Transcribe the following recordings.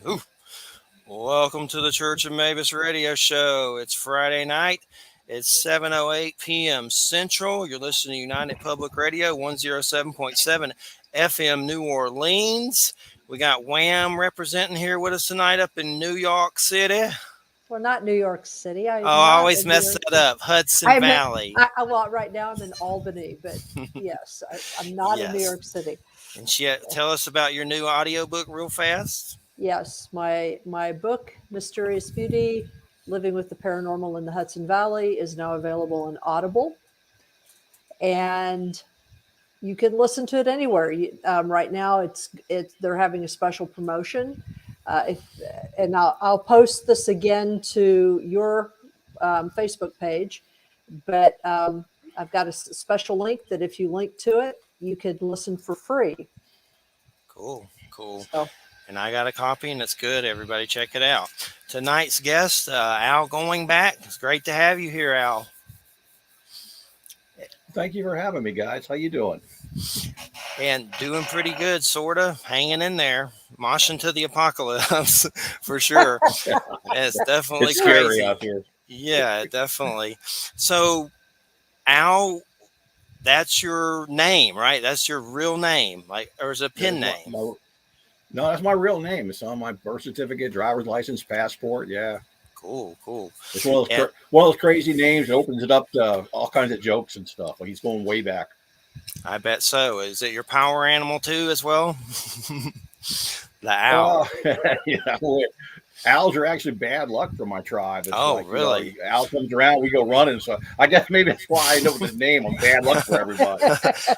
Ooh. Welcome to the Church of Mabus radio show. It's Friday night. It's 7:08 p.m. Central. You're listening to United Public Radio 107.7 FM New Orleans. We got Wham representing here with us tonight up in New York City. Well, not New York City. I always mess that up. Hudson Valley. Well, right now I'm in Albany, but yes, I'm not in New York City. And tell us about your new audiobook real fast. Yes, my book, Mysterious Beauty, Living with the Paranormal in the Hudson Valley, is now available in Audible. And you can listen to it anywhere. Right now, they're having a special promotion. I'll post this again to your Facebook page, but I've got a special link that if you link to it, you could listen for free. Cool. So, and I got a copy, and it's good. Everybody check it out. Tonight's guest, Al Goingback. It's great to have you here, Al. Thank you for having me, guys. How you doing? And doing pretty good, sort of. Hanging in there. Moshing to the apocalypse, for sure. It's definitely it's crazy. Scary out here. Yeah, definitely. So, Al, that's your name, right? That's your real name, or is it a pen name? No, that's my real name. It's on my birth certificate, driver's license, passport. Yeah. Cool. It's one of those crazy names that opens it up to all kinds of jokes and stuff. Like he's going way back. I bet so. Is it your power animal too, as well? The owl. Yeah. Owls are actually bad luck for my tribe. It's really? Owl comes around, we go running. So I guess maybe that's why I know the name. I'm bad luck for everybody.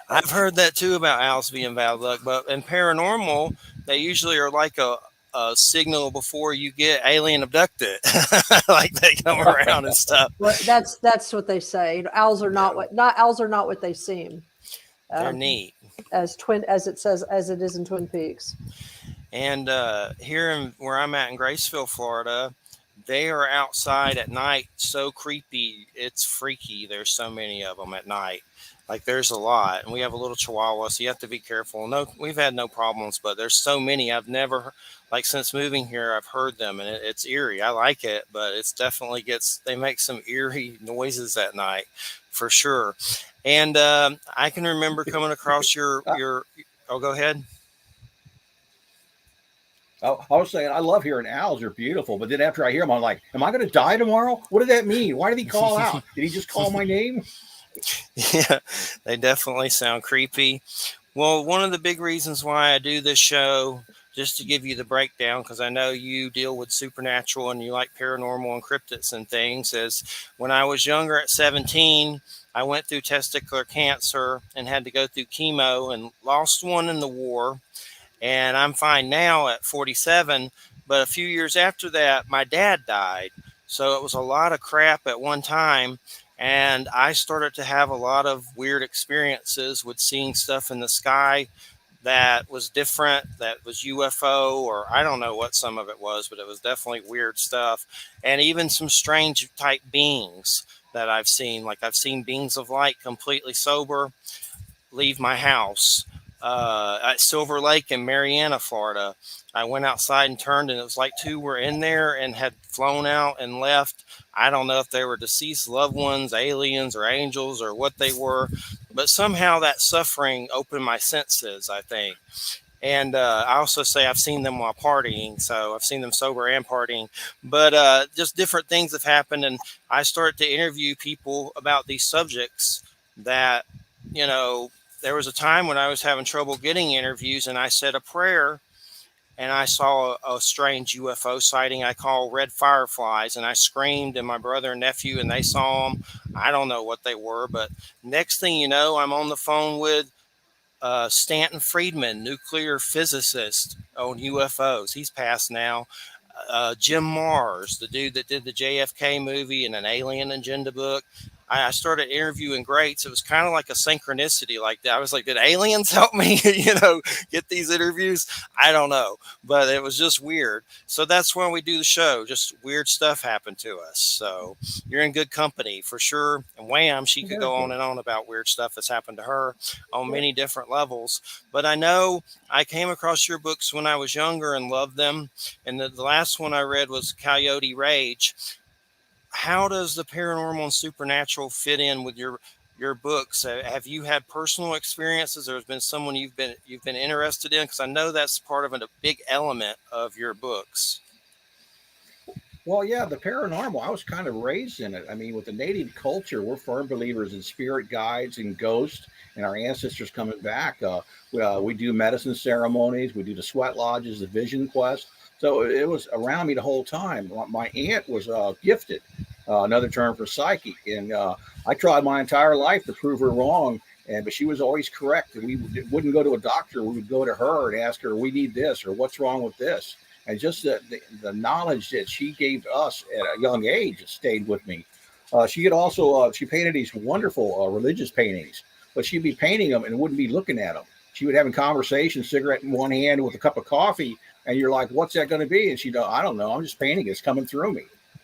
I've heard that too about owls being bad luck, but in paranormal, they usually are like a signal before you get alien abducted. Like they come around and stuff. Well, that's what they say. Owls are not what they seem. They're neat. As it is in Twin Peaks. And here where I'm at in Graceville, Florida, they are outside at night. So creepy. It's freaky. There's so many of them at night. Like there's a lot. And we have a little chihuahua, so you have to be careful. No, we've had no problems, but there's so many. I've never, since moving here, I've heard them, and it's eerie. I like it, but it's definitely they make some eerie noises at night for sure. And I can remember coming across your, go ahead. I was saying, I love hearing owls are beautiful, but then after I hear them, I'm like, am I going to die tomorrow? What did that mean? Why did he call out? Did he just call my name? Yeah, they definitely sound creepy. Well, one of the big reasons why I do this show, just to give you the breakdown, because I know you deal with supernatural and you like paranormal and cryptids and things, is when I was younger at 17, I went through testicular cancer and had to go through chemo and lost one in the war. And I'm fine now at 47. But a few years after that, my dad died. So it was a lot of crap at one time. And I started to have a lot of weird experiences with seeing stuff in the sky that was different, that was UFO, or I don't know what some of it was, but it was definitely weird stuff. And even some strange type beings that I've seen. Like I've seen beings of light completely sober leave my house. At Silver Lake in Marianna, Florida, I went outside and turned, and it was like two were in there and had flown out and left. I don't know if they were deceased loved ones, aliens, or angels, or what they were, but somehow that suffering opened my senses, I think. And I also say I've seen them while partying, so I've seen them sober and partying. But just different things have happened, and I started to interview people about these subjects that, there was a time when I was having trouble getting interviews, and I said a prayer, and I saw a strange UFO sighting I call red fireflies, and I screamed, and my brother and nephew, and they saw them. I don't know what they were, but next thing you know, I'm on the phone with Stanton Friedman, nuclear physicist on UFOs. He's passed now. Jim Mars, the dude that did the JFK movie and an Alien Agenda book. I started interviewing greats. It was kind of like a synchronicity like that. I was like, did aliens help me, get these interviews? I don't know, but it was just weird. So that's when we do the show. Just weird stuff happened to us. So you're in good company for sure. And Wham, she could Very go on good. and on about weird stuff that's happened to her on Yeah. many different levels. But I know I came across your books when I was younger and loved them. And the last one I read was Coyote Rage. How does the paranormal and supernatural fit in with your books? Have you had personal experiences, or has been someone you've been interested in? Because I know that's part of a big element of your books. Well, yeah, the paranormal, I was kind of raised in it. I mean, with the native culture, we're firm believers in spirit guides and ghosts and our ancestors coming back. We do medicine ceremonies, we do the sweat lodges, the vision quest. So it was around me the whole time. My aunt was gifted, another term for psychic. And I tried my entire life to prove her wrong. But she was always correct. And we wouldn't go to a doctor. We would go to her and ask her, we need this, or what's wrong with this, and just the knowledge that she gave us at a young age stayed with me. She could also she painted these wonderful religious paintings, but she'd be painting them and wouldn't be looking at them. She would have a conversation, cigarette in one hand with a cup of coffee, and you're like, "What's that going to be?" And she'd go, "I don't know. I'm just painting. It's coming through me."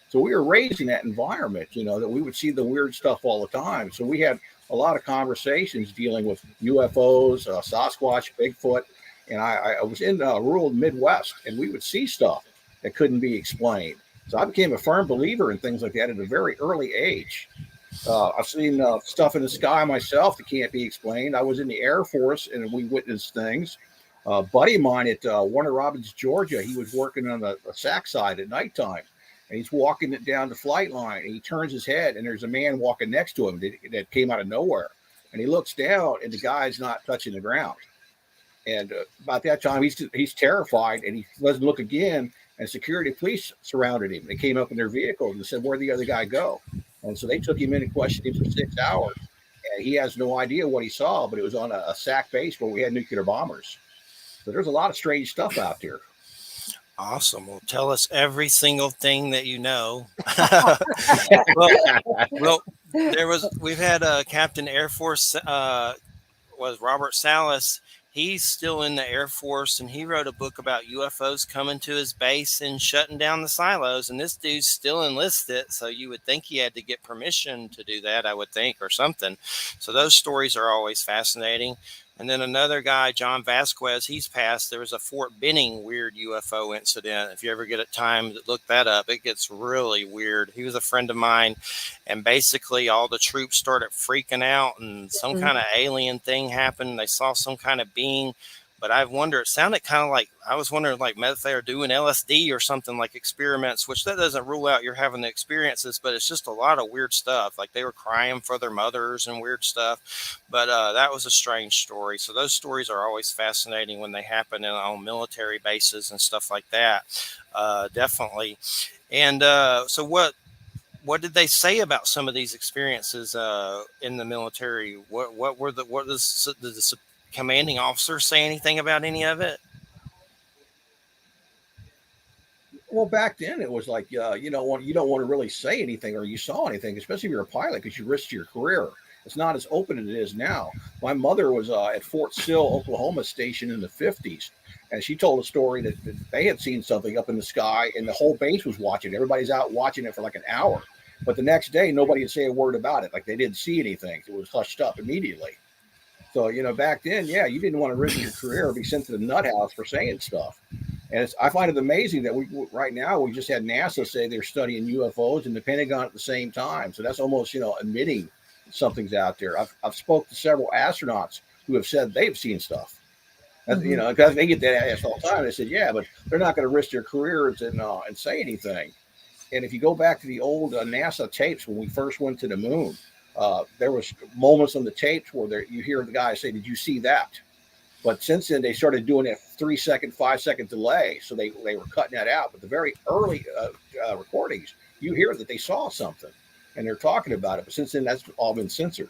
So we were raised in that environment, that we would see the weird stuff all the time. So we had a lot of conversations dealing with UFOs, Sasquatch, Bigfoot, and I was in rural Midwest, and we would see stuff that couldn't be explained. So I became a firm believer in things like that at a very early age. I've seen stuff in the sky myself that can't be explained. I was in the Air Force, and we witnessed things. A buddy of mine at Warner Robins, Georgia, he was working on a SAC side at nighttime, and he's walking it down the flight line, and he turns his head, and there's a man walking next to him that came out of nowhere. And he looks down, and the guy's not touching the ground. And about that time, he's terrified, and he doesn't look again. And security police surrounded him. They came up in their vehicles and said, "Where'd the other guy go?" And so they took him in and questioned him for 6 hours. And he has no idea what he saw, but it was on a SAC base where we had nuclear bombers. So there's a lot of strange stuff out there. Awesome. Well, tell us every single thing that you know. well, well, we've had Captain Air Force was Robert Salas. He's still in the Air Force, and he wrote a book about UFOs coming to his base and shutting down the silos. And this dude's still enlisted, so you would think he had to get permission to do that, I would think, or something. So those stories are always fascinating. And then another guy, John Vasquez, he's passed. There was a Fort Benning weird UFO incident. If you ever get a time to look that up, it gets really weird. He was a friend of mine, and basically all the troops started freaking out, and some kind of alien thing happened. They saw some kind of being. But I wonder, it sounded kind of like, I was wondering, like maybe they are doing LSD or something, like experiments, which that doesn't rule out you're having the experiences, but it's just a lot of weird stuff. Like they were crying for their mothers and weird stuff. But that was a strange story. So those stories are always fascinating when they happen on military bases and stuff like that. Definitely. And so what did they say about some of these experiences in the military? What does the commanding officer say anything about any of it? Well, back then it was like you don't want to really say anything or you saw anything, especially if you're a pilot, because you risked your career. It's not as open as it is now. My mother was at Fort Sill, Oklahoma station in the 50s, and she told a story that they had seen something up in the sky, and the whole base was watching. Everybody's out watching it for like an hour, but the next day nobody would say a word about it. Like they didn't see anything. It was hushed up immediately. So back then, yeah, you didn't want to risk your career or be sent to the nut house for saying stuff. And I find it amazing that right now we just had NASA say they're studying UFOs and the Pentagon at the same time. So that's almost admitting something's out there. I've spoke to several astronauts who have said they've seen stuff. Because they get that asked all the time. They said, yeah, but they're not going to risk their careers and say anything. And if you go back to the old NASA tapes when we first went to the moon, there was moments on the tapes where you hear the guy say, "Did you see that?" But since then, they started doing a 3 second, 5 second delay. So they were cutting that out. But the very early recordings, you hear that they saw something and they're talking about it. But since then, that's all been censored.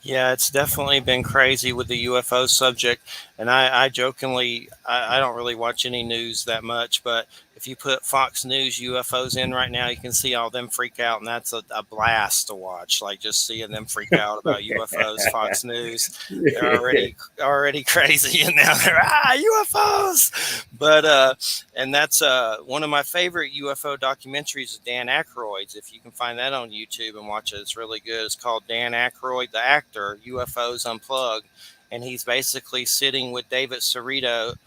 Yeah, it's definitely been crazy with the UFO subject. And I jokingly, I don't really watch any news that much, but if you put Fox News UFOs in right now, you can see all them freak out. And that's a blast to watch. Like just seeing them freak out about UFOs, Fox News. They're already crazy. And now they're, UFOs. But, and that's one of my favorite UFO documentaries is Dan Aykroyd's. If you can find that on YouTube and watch it, it's really good. It's called Dan Aykroyd, the actor, UFOs Unplugged, and he's basically sitting with David Sarita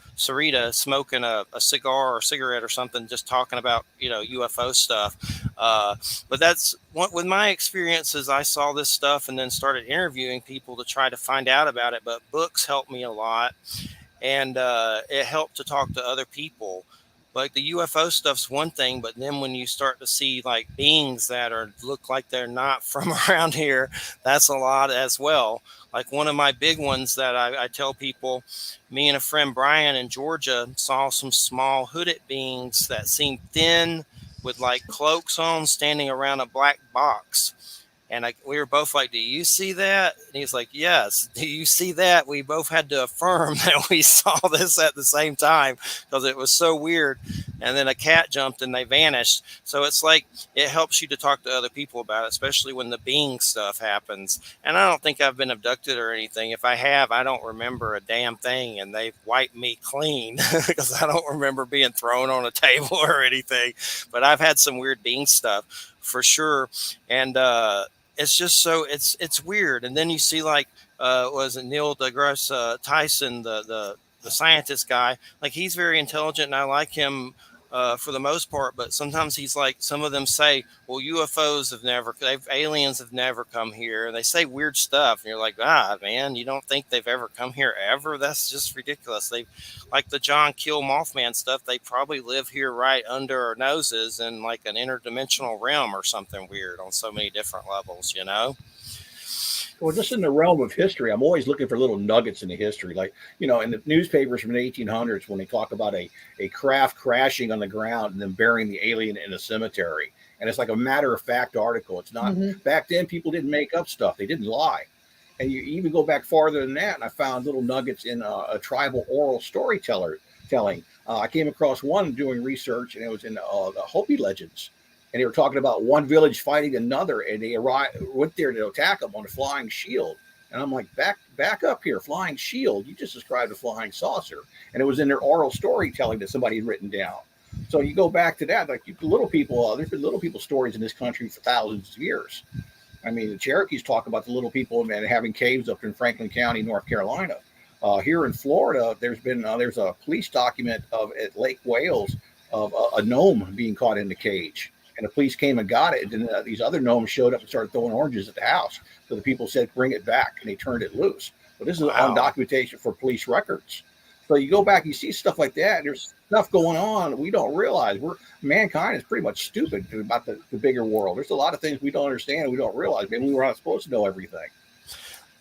smoking a cigar or cigarette or something, just talking about UFO stuff. But that's what with my experiences. I saw this stuff and then started interviewing people to try to find out about it. But books helped me a lot, and it helped to talk to other people. Like the UFO stuff's one thing, but then when you start to see like beings that are look like they're not from around here, that's a lot as well. Like one of my big ones that I tell people, me and a friend Brian in Georgia saw some small hooded beings that seemed thin with like cloaks on, standing around a black box. And we were both like, "Do you see that?" And he's like, "Yes." "Do you see that?" We both had to affirm that we saw this at the same time because it was so weird. And then a cat jumped and they vanished. So it's like it helps you to talk to other people about it, especially when the being stuff happens. And I don't think I've been abducted or anything. If I have, I don't remember a damn thing, and they've wiped me clean because I don't remember being thrown on a table or anything. But I've had some weird being stuff for sure. And it's just so it's weird. And then you see like was it Neil deGrasse Tyson, the scientist guy? Like he's very intelligent, and I like him for the most part. But sometimes he's like some of them say, "Well, aliens have never come here," and they say weird stuff, and you're like, man, you don't think they've ever come here ever? That's just ridiculous. They like the John Kill Mothman stuff. They probably live here right under our noses in like an interdimensional realm or something weird on so many different levels. Well, just in the realm of history, I'm always looking for little nuggets in the history. Like, in the newspapers from the 1800s, when they talk about a craft crashing on the ground and then burying the alien in a cemetery. And it's like a matter of fact article. It's not, back then, people didn't make up stuff, they didn't lie. And you even go back farther than that, and I found little nuggets in a tribal oral storyteller telling. I came across one doing research, and it was in the Hopi legends. And they were talking about one village fighting another, and they went there to attack them on a flying shield. And I'm like, back up here, flying shield. You just described a flying saucer, and it was in their oral storytelling that somebody had written down. So you go back to that, like little people. There's been little people stories in this country for thousands of years. I mean, the Cherokees talk about the little people and having caves up in Franklin County, North Carolina. Here in Florida, there's a police document at Lake Wales of a gnome being caught in the cage. And the police came and got it. And these other gnomes showed up and started throwing oranges at the house. So the people said, "Bring it back." And they turned it loose. But this is on documentation for police records. So you go back, you see stuff like that. There's stuff going on that we don't realize. Mankind is pretty much stupid about the bigger world. There's a lot of things we don't understand and we don't realize. Maybe we're not supposed to know everything.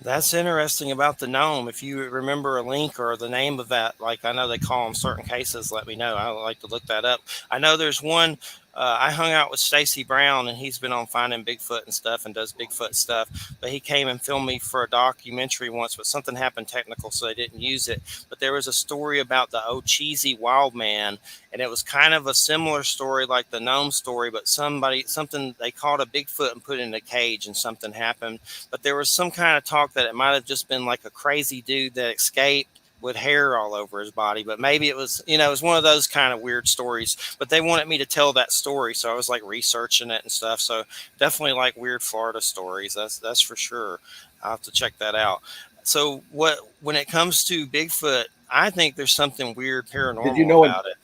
That's interesting about the gnome. If you remember a link or the name of that, like I know they call them certain cases, let me know. I would like to look that up. I know there's one. I hung out with Stacy Brown, and he's been on finding Bigfoot and stuff and does Bigfoot stuff. But he came and filmed me for a documentary once, but something happened technical, so they didn't use it. But there was a story about the Ocheesy wild man, and it was kind of a similar story like the gnome story, but something they caught a Bigfoot and put it in a cage, and something happened. But there was some kind of talk that it might have just been like a crazy dude that escaped with hair all over his body, but maybe it was one of those kind of weird stories. But they wanted me to tell that story, so I was like researching it and stuff. So definitely like weird Florida stories. That's for sure. I'll have to check that out. So when it comes to Bigfoot, I think there's something weird Did you paranormal know? about it.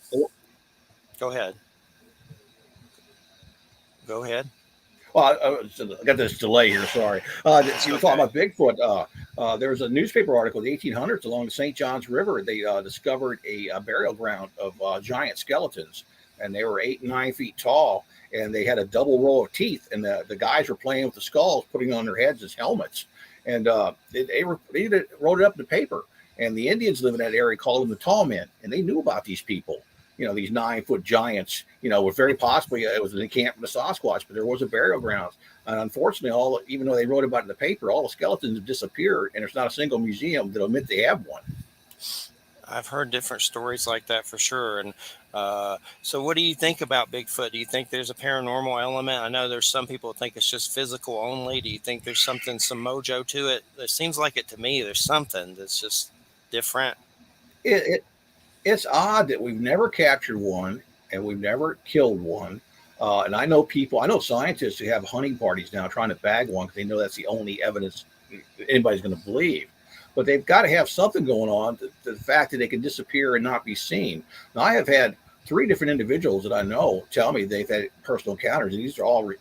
Go ahead. Go ahead. Well, I got this delay here. Sorry. You were talking about Bigfoot. There was a newspaper article in the 1800s along the St. Johns River. They discovered a burial ground of giant skeletons, and they were 8 and 9 feet tall, and they had a double row of teeth. And the guys were playing with the skulls, putting on their heads as helmets. And they wrote it up in the paper. And the Indians living in that area called them the tall men, and they knew about these people. these 9-foot giants, were very possibly it was an encampment of Sasquatch, but there was a burial ground. And unfortunately, even though they wrote about it in the paper, all the skeletons have disappeared, and there's not a single museum that'll admit they have one. I've heard different stories like that for sure. And so, what do you think about Bigfoot? Do you think there's a paranormal element? I know there's some people think it's just physical only. Do you think there's something, some mojo to it? It seems like it to me. There's something that's just different. It, it it's odd that we've never captured one and we've never killed one. And I know scientists who have hunting parties now trying to bag one because they know that's the only evidence anybody's going to believe. But they've got to have something going on. The fact that they can disappear and not be seen. Now, I have had 3 different individuals that I know tell me they've had personal encounters, and these are all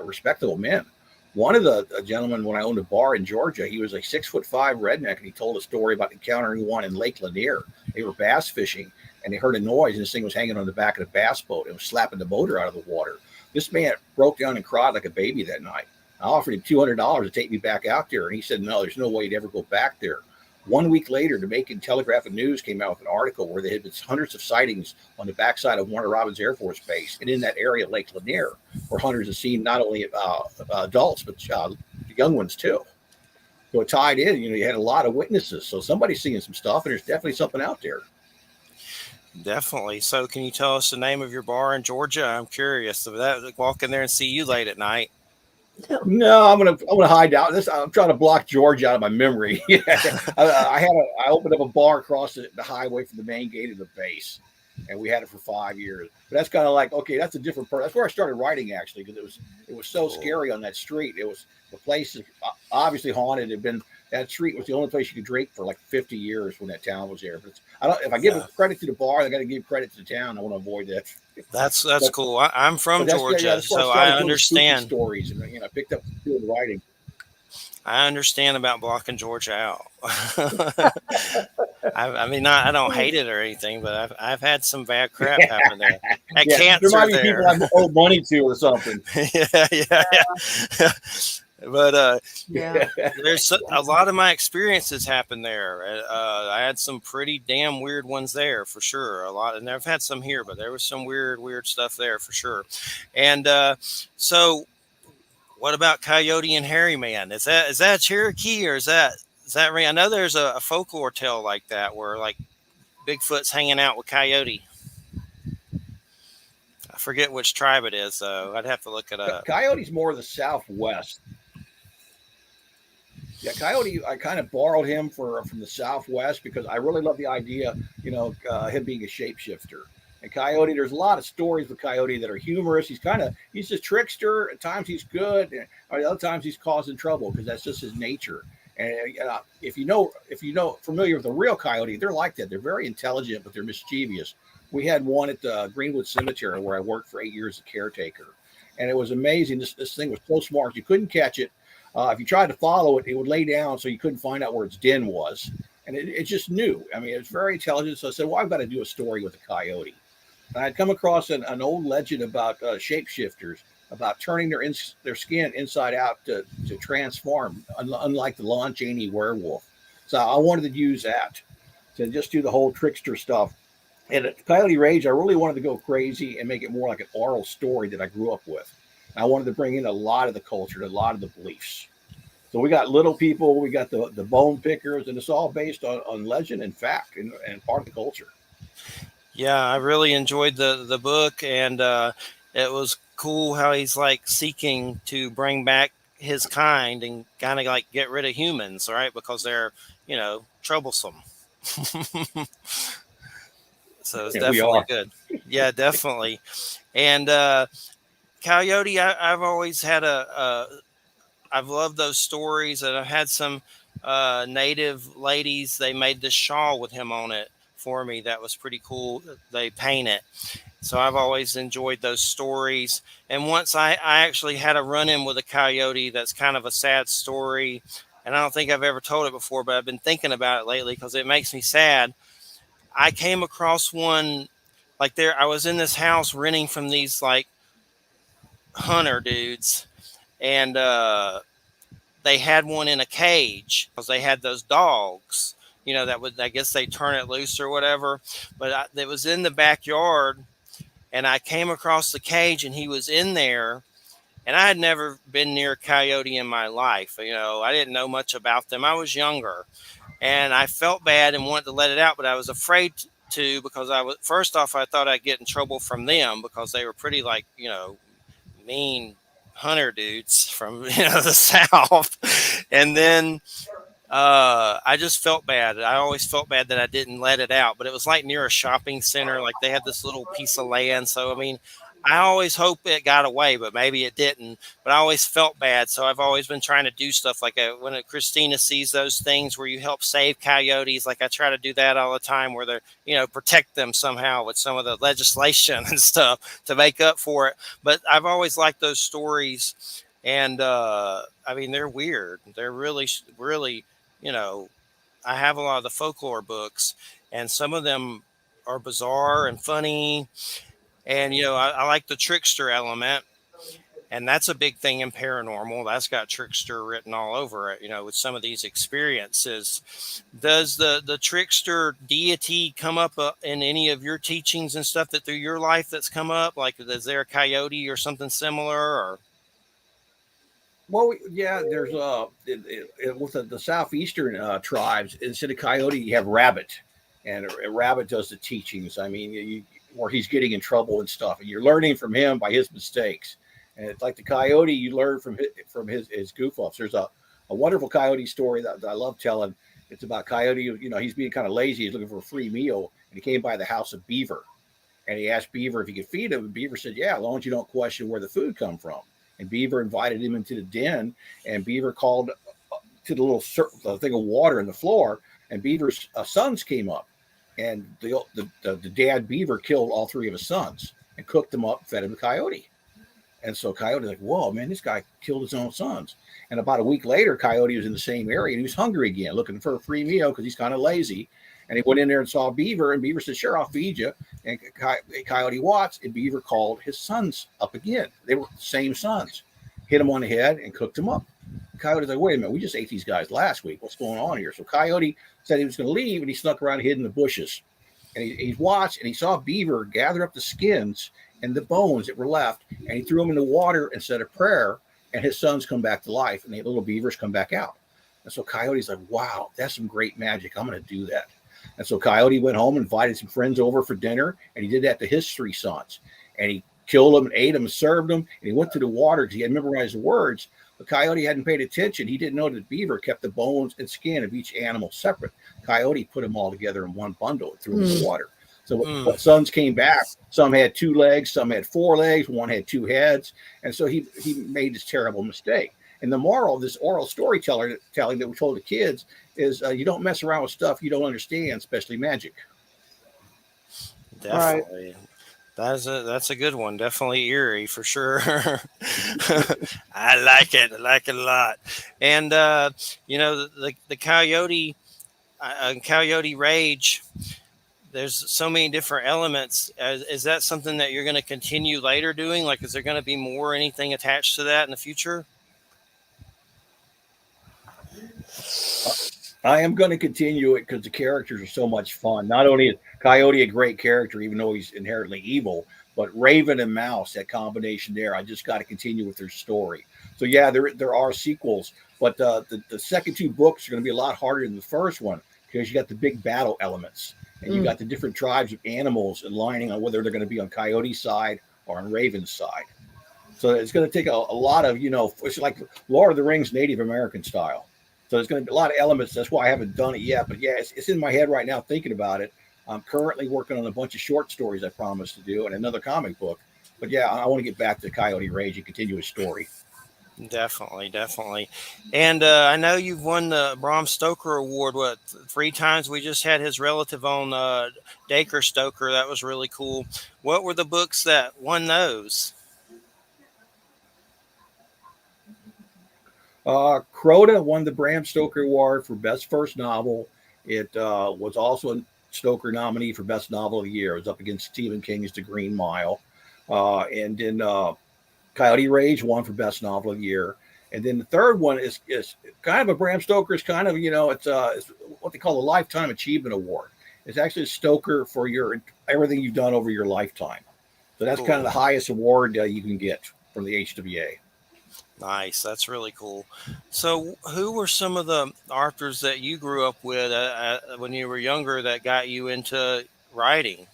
respectable men. One of the gentlemen, when I owned a bar in Georgia, he was a 6'5" redneck, and he told a story about encountering one in Lake Lanier. They were bass fishing, and they heard a noise, and this thing was hanging on the back of the bass boat. It was slapping the motor out of the water. This man broke down and cried like a baby that night. I offered him $200 to take me back out there, and he said, no, there's no way he'd ever go back there. 1 week later, the Macon Telegraph and News came out with an article where there had been hundreds of sightings on the backside of Warner Robins Air Force Base and in that area, Lake Lanier, where hunters have seen not only adults, but young ones too. So it tied in, you had a lot of witnesses. So somebody's seeing some stuff, and there's definitely something out there. Definitely. So, can you tell us the name of your bar in Georgia? I'm curious. So that walk in there and see you late at night. No, I'm gonna hide out. I'm trying to block Georgia out of my memory. I opened up a bar across the highway from the main gate of the base, and we had it for 5 years. But that's kind of like, okay, that's a different person. That's where I started writing, actually, because it was so scary on that street. It was the place is obviously haunted. That street was the only place you could drink for like 50 years when that town was there. But if I give credit to the bar, I got to give credit to the town. I want to avoid that. That's cool. I'm from Georgia, so I understand stories, and I picked up the writing. I understand about blocking Georgia out. I mean, I don't hate it or anything, but I've had some bad crap happen there. Cancer there might be people I owe money to or something. yeah. But there's a lot of my experiences happen there. I had some pretty damn weird ones there for sure. A lot, and I've had some here, but there was some weird stuff there for sure. And so, what about Coyote and Hairy Man? Is that Cherokee or is that I know there's a folklore tale like that where like Bigfoot's hanging out with Coyote. I forget which tribe it is, though. I'd have to look it up. Coyote's more of the Southwest. Yeah, Coyote, I kind of borrowed him from the Southwest because I really love the idea, him being a shapeshifter. And Coyote, there's a lot of stories with Coyote that are humorous. He's a trickster. At times he's good, and other times he's causing trouble because that's just his nature. And if you know familiar with the real Coyote, they're like that. They're very intelligent, but they're mischievous. We had one at the Greenwood Cemetery where I worked for 8 years as a caretaker, and it was amazing. This thing was so smart, you couldn't catch it. If you tried to follow it, it would lay down so you couldn't find out where its den was. And it just knew. I mean, it was very intelligent. So I said, well, I've got to do a story with a coyote. And I'd come across an old legend about shapeshifters, about turning their skin inside out to transform, unlike the Lon Chaney werewolf. So I wanted to use that to just do the whole trickster stuff. And at Coyote Rage, I really wanted to go crazy and make it more like an oral story that I grew up with. I wanted to bring in a lot of the culture, a lot of the beliefs. So we got little people, we got the bone pickers, and it's all based on legend and fact and part of the culture. Yeah, I really enjoyed the book, and it was cool how he's like seeking to bring back his kind and kind of like get rid of humans, right? Because they're, troublesome. So it's definitely good. Yeah, definitely. And Coyote, I've always had I've loved those stories, and I've had some native ladies. They made this shawl with him on it for me. That was pretty cool. They paint it. So I've always enjoyed those stories. And once I actually had a run-in with a coyote that's kind of a sad story. And I don't think I've ever told it before, but I've been thinking about it lately because it makes me sad. I came across one I was in this house renting from these like hunter dudes, and they had one in a cage because they had those dogs, that would, I guess they turn it loose or whatever. But it was in the backyard, and I came across the cage, and he was in there. And I had never been near a coyote in my life. I didn't know much about them. I was younger, and I felt bad and wanted to let it out, but I was afraid to, because I was, first off, I thought I'd get in trouble from them because they were pretty, like, mean hunter dudes from the South. And then I just felt bad. I always felt bad that I didn't let it out, but it was like near a shopping center. Like they had this little piece of land. So, I mean, I always hope it got away, but maybe it didn't. But I always felt bad. So I've always been trying to do stuff like when Christina sees those things where you help save coyotes. Like I try to do that all the time where they're, protect them somehow with some of the legislation and stuff to make up for it. But I've always liked those stories. And I mean, they're weird. They're really, really, you know, I have a lot of the folklore books, and some of them are bizarre and funny. And I like the trickster element, and that's a big thing in paranormal. That's got trickster written all over it. With some of these experiences, does the trickster deity come up in any of your teachings and stuff that through your life that's come up? Like, is there a coyote or something similar? Or Well, yeah, there's with the southeastern tribes, instead of coyote, you have rabbit, and a rabbit does the teachings. I mean, where he's getting in trouble and stuff, and you're learning from him by his mistakes. And it's like the coyote, you learn from his goof offs. There's a wonderful coyote story that I love telling. It's about coyote. He's being kind of lazy. He's looking for a free meal, and he came by the house of Beaver, and he asked Beaver if he could feed him. And Beaver said, "Yeah, as long as you don't question where the food come from." And Beaver invited him into the den, and Beaver called to the little thing of water in the floor, and Beaver's sons came up, and the dad Beaver killed all three of his sons and cooked them up, fed him to Coyote. And so Coyote's like, "Whoa, man, this guy killed his own sons." And about a week later, Coyote was in the same area, and he was hungry again, looking for a free meal because he's kind of lazy. And he went in there and saw Beaver, and Beaver said, "Sure, I'll feed you." And Coyote watched, and Beaver called his sons up again. They were the same sons, hit him on the head and cooked him up. Coyote's like, "Wait a minute, we just ate these guys last week. What's going on here?" So Coyote said he was going to leave, and he snuck around and hid in the bushes. And he watched, and he saw Beaver gather up the skins and the bones that were left, and he threw them in the water and said a prayer, and his sons come back to life, and the little beavers come back out. And so Coyote's like, "Wow, that's some great magic. I'm going to do that." And so Coyote went home and invited some friends over for dinner, and he did that to his three sons. And he killed them and ate them and served them, and he went to the water because he had memorized the words. But Coyote hadn't paid attention. He didn't know that Beaver kept the bones and skin of each animal separate. Coyote put them all together in one bundle and threw them in the water. So when sons came back, some had 2 legs, some had 4 legs, one had 2 heads. And so he made this terrible mistake. And the moral of this oral storytelling that we told the kids is you don't mess around with stuff you don't understand, especially magic. definitely. Right. That's a good one. Definitely eerie for sure. I like it. I like it a lot. And the coyote, coyote rage. There's so many different elements. Is that something that you're going to continue later doing? Like, is there going to be more anything attached to that in the future? I am going to continue it because the characters are so much fun. Not only is Coyote a great character, even though he's inherently evil, but Raven and Mouse, that combination there, I just got to continue with their story. So yeah, there are sequels, but the second 2 books are going to be a lot harder than the first one because you got the big battle elements, and you got the different tribes of animals aligning on whether they're going to be on Coyote's side or on Raven's side. So it's going to take a lot of, it's like Lord of the Rings Native American style. So there's going to be a lot of elements. That's why I haven't done it yet. But yeah, it's in my head right now thinking about it. I'm currently working on a bunch of short stories I promised to do and another comic book. But yeah, I want to get back to Coyote Rage and continue his story. Definitely, definitely. And I know you've won the Bram Stoker Award, 3 times? We just had his relative on, Dacre Stoker. That was really cool. What were the books that won those? Crota won the Bram Stoker Award for Best First Novel. It was also a Stoker nominee for Best Novel of the Year. It was up against Stephen King's The Green Mile. And then Coyote Rage won for Best Novel of the Year. And then the third one is kind of a Bram Stoker's kind of, it's what they call a Lifetime Achievement Award. It's actually a Stoker for your everything you've done over your lifetime. So that's kind of Cool. the highest award you can get from the HWA. Nice. That's really cool. So, who were some of the authors that you grew up with when you were younger that got you into writing?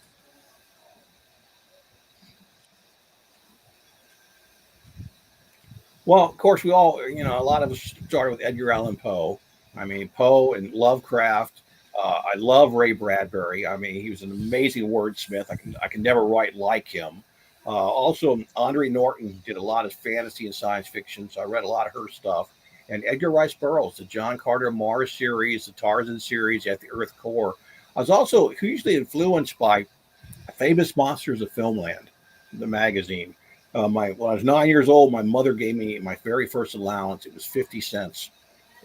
Well, of course, we all, a lot of us started with Edgar Allan Poe. I mean, Poe and Lovecraft. I love Ray Bradbury. I mean, he was an amazing wordsmith. I can never write like him. Also, Andre Norton did a lot of fantasy and science fiction, so I read a lot of her stuff. And Edgar Rice Burroughs, the John Carter Mars series, the Tarzan series at the Earth Core. I was also hugely influenced by Famous Monsters of Filmland, the magazine. When I was 9 years old, my mother gave me my very first allowance. It was 50 cents,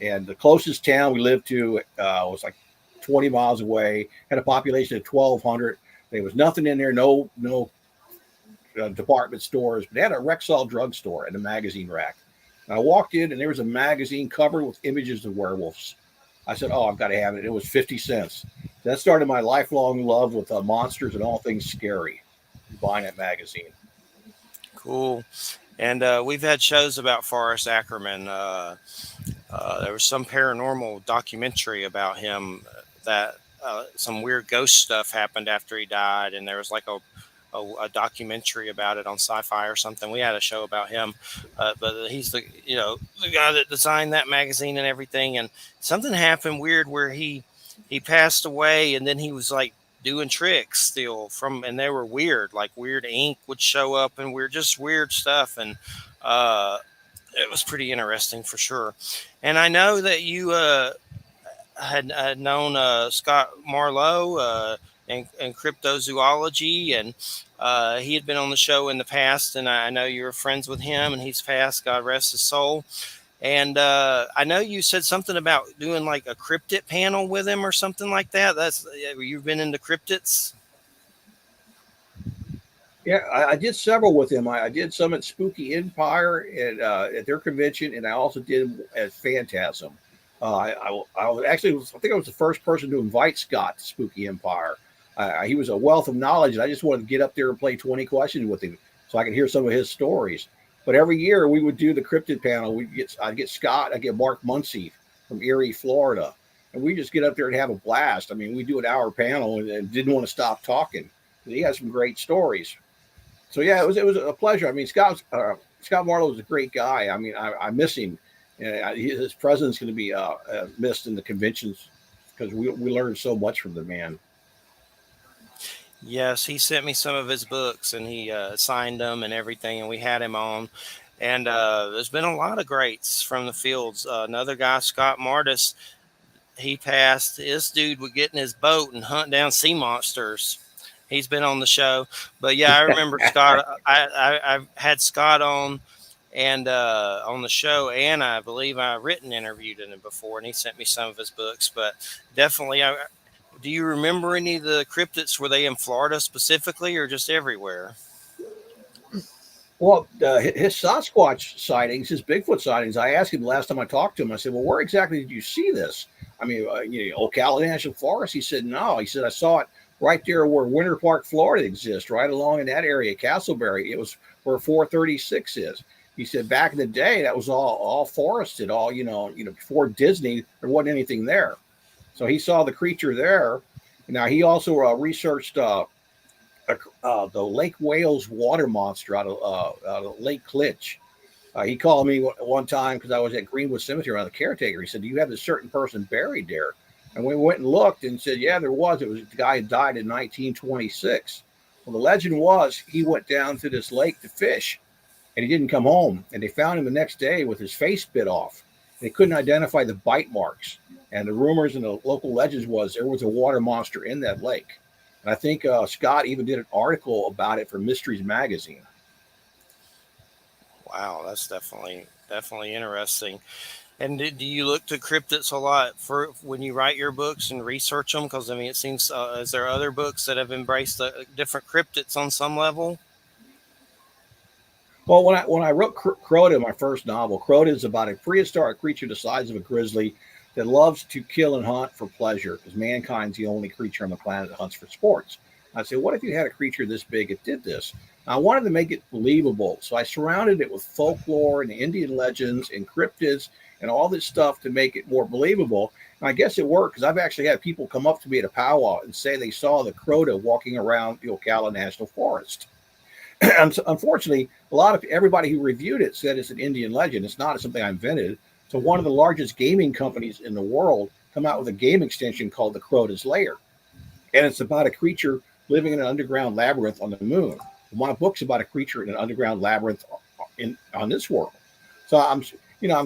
and the closest town we lived to was like 20 miles away. Had a population of 1,200. There was nothing in there, no department stores, but they had a Rexall drugstore and a magazine rack. And I walked in, and there was a magazine covered with images of werewolves. I said, "Oh, I've got to have it." It was 50 cents. That started my lifelong love with monsters and all things scary. Buying that magazine. Cool. And we've had shows about Forrest Ackerman. There was some paranormal documentary about him that some weird ghost stuff happened after he died, and there was like a documentary about it on Sci-Fi or something. We had a show about him, but he's the guy that designed that magazine and everything. And something happened weird where he passed away, and then he was like doing tricks still from, and they were weird, like weird ink would show up and weird stuff, and uh, it was pretty interesting for sure. And I know that you had known Scott Marlowe and cryptozoology, and he had been on the show in the past, and I know you were friends with him, and he's passed. God rest his soul. And I know you said something about doing like a cryptid panel with him or something like that. That's you've been into cryptids. Yeah, I did several with him. I did some at Spooky Empire and at their convention, and I also did at Phantasm. I was actually, I think I was the first person to invite Scott to Spooky Empire. He was a wealth of knowledge, and I just wanted to get up there and play 20 questions with him so I could hear some of his stories. But every year we would do the cryptid panel. I'd get Scott, I'd get Mark Muncy from Erie, Florida, and we just get up there and have a blast. I mean, we do an hour panel and didn't want to stop talking. He has some great stories. So yeah, it was a pleasure. I mean, Scott Marlowe is a great guy. I mean, I miss him. His presence is going to be missed in the conventions because we learned so much from the man. Yes, he sent me some of his books, and he signed them and everything, and we had him on. And there's been a lot of greats from the fields. Another guy, Scott Martis, he passed. This dude would get in his boat and hunt down sea monsters. He's been on the show, but yeah, I remember Scott. I've had Scott on the show, and I believe I written interviewed him before, and he sent me some of his books. But definitely, do you remember any of the cryptids? Were they in Florida specifically, or just everywhere? Well, his Sasquatch sightings, his Bigfoot sightings. I asked him the last time I talked to him. I said, "Well, where exactly did you see this?" I mean, Ocala National Forest. He said, "No." He said, "I saw it right there where Winter Park, Florida exists, right along in that area, Castleberry. It was where 436 is." He said, "Back in the day, that was all forested, all before Disney, there wasn't anything there." So he saw the creature there. Now he also researched the Lake Wales water monster out of Lake Clinch. He called me one time because I was at Greenwood Cemetery on the caretaker. He said, "Do you have a certain person buried there?" And we went and looked and said, "Yeah, there was. It was the guy who died in 1926." Well, the legend was he went down to this lake to fish, and he didn't come home. And they found him the next day with his face bit off. They couldn't identify the bite marks. And the rumors and the local legends was there was a water monster in that lake. And I think Scott even did an article about it for Mysteries Magazine. Wow, that's definitely interesting. And do you look to cryptids a lot for when you write your books and research them? Because I mean, it seems is there other books that have embraced different cryptids on some level? Well, when I wrote Crota, my first novel, Crota is about a prehistoric creature the size of a grizzly that loves to kill and hunt for pleasure, because mankind's the only creature on the planet that hunts for sports. I said, what if you had a creature this big that did this? I wanted to make it believable, so I surrounded it with folklore and Indian legends and cryptids and all this stuff to make it more believable. And I guess it worked, because I've actually had people come up to me at a powwow and say they saw the Crota walking around the Ocala National Forest. Unfortunately, a lot of everybody who reviewed it said it's an Indian legend. It's not. It's something I invented. So one of the largest gaming companies in the world come out with a game extension called the Crota's Lair, and it's about a creature living in an underground labyrinth on the moon. My book's about a creature in an underground labyrinth in on this world. So I'm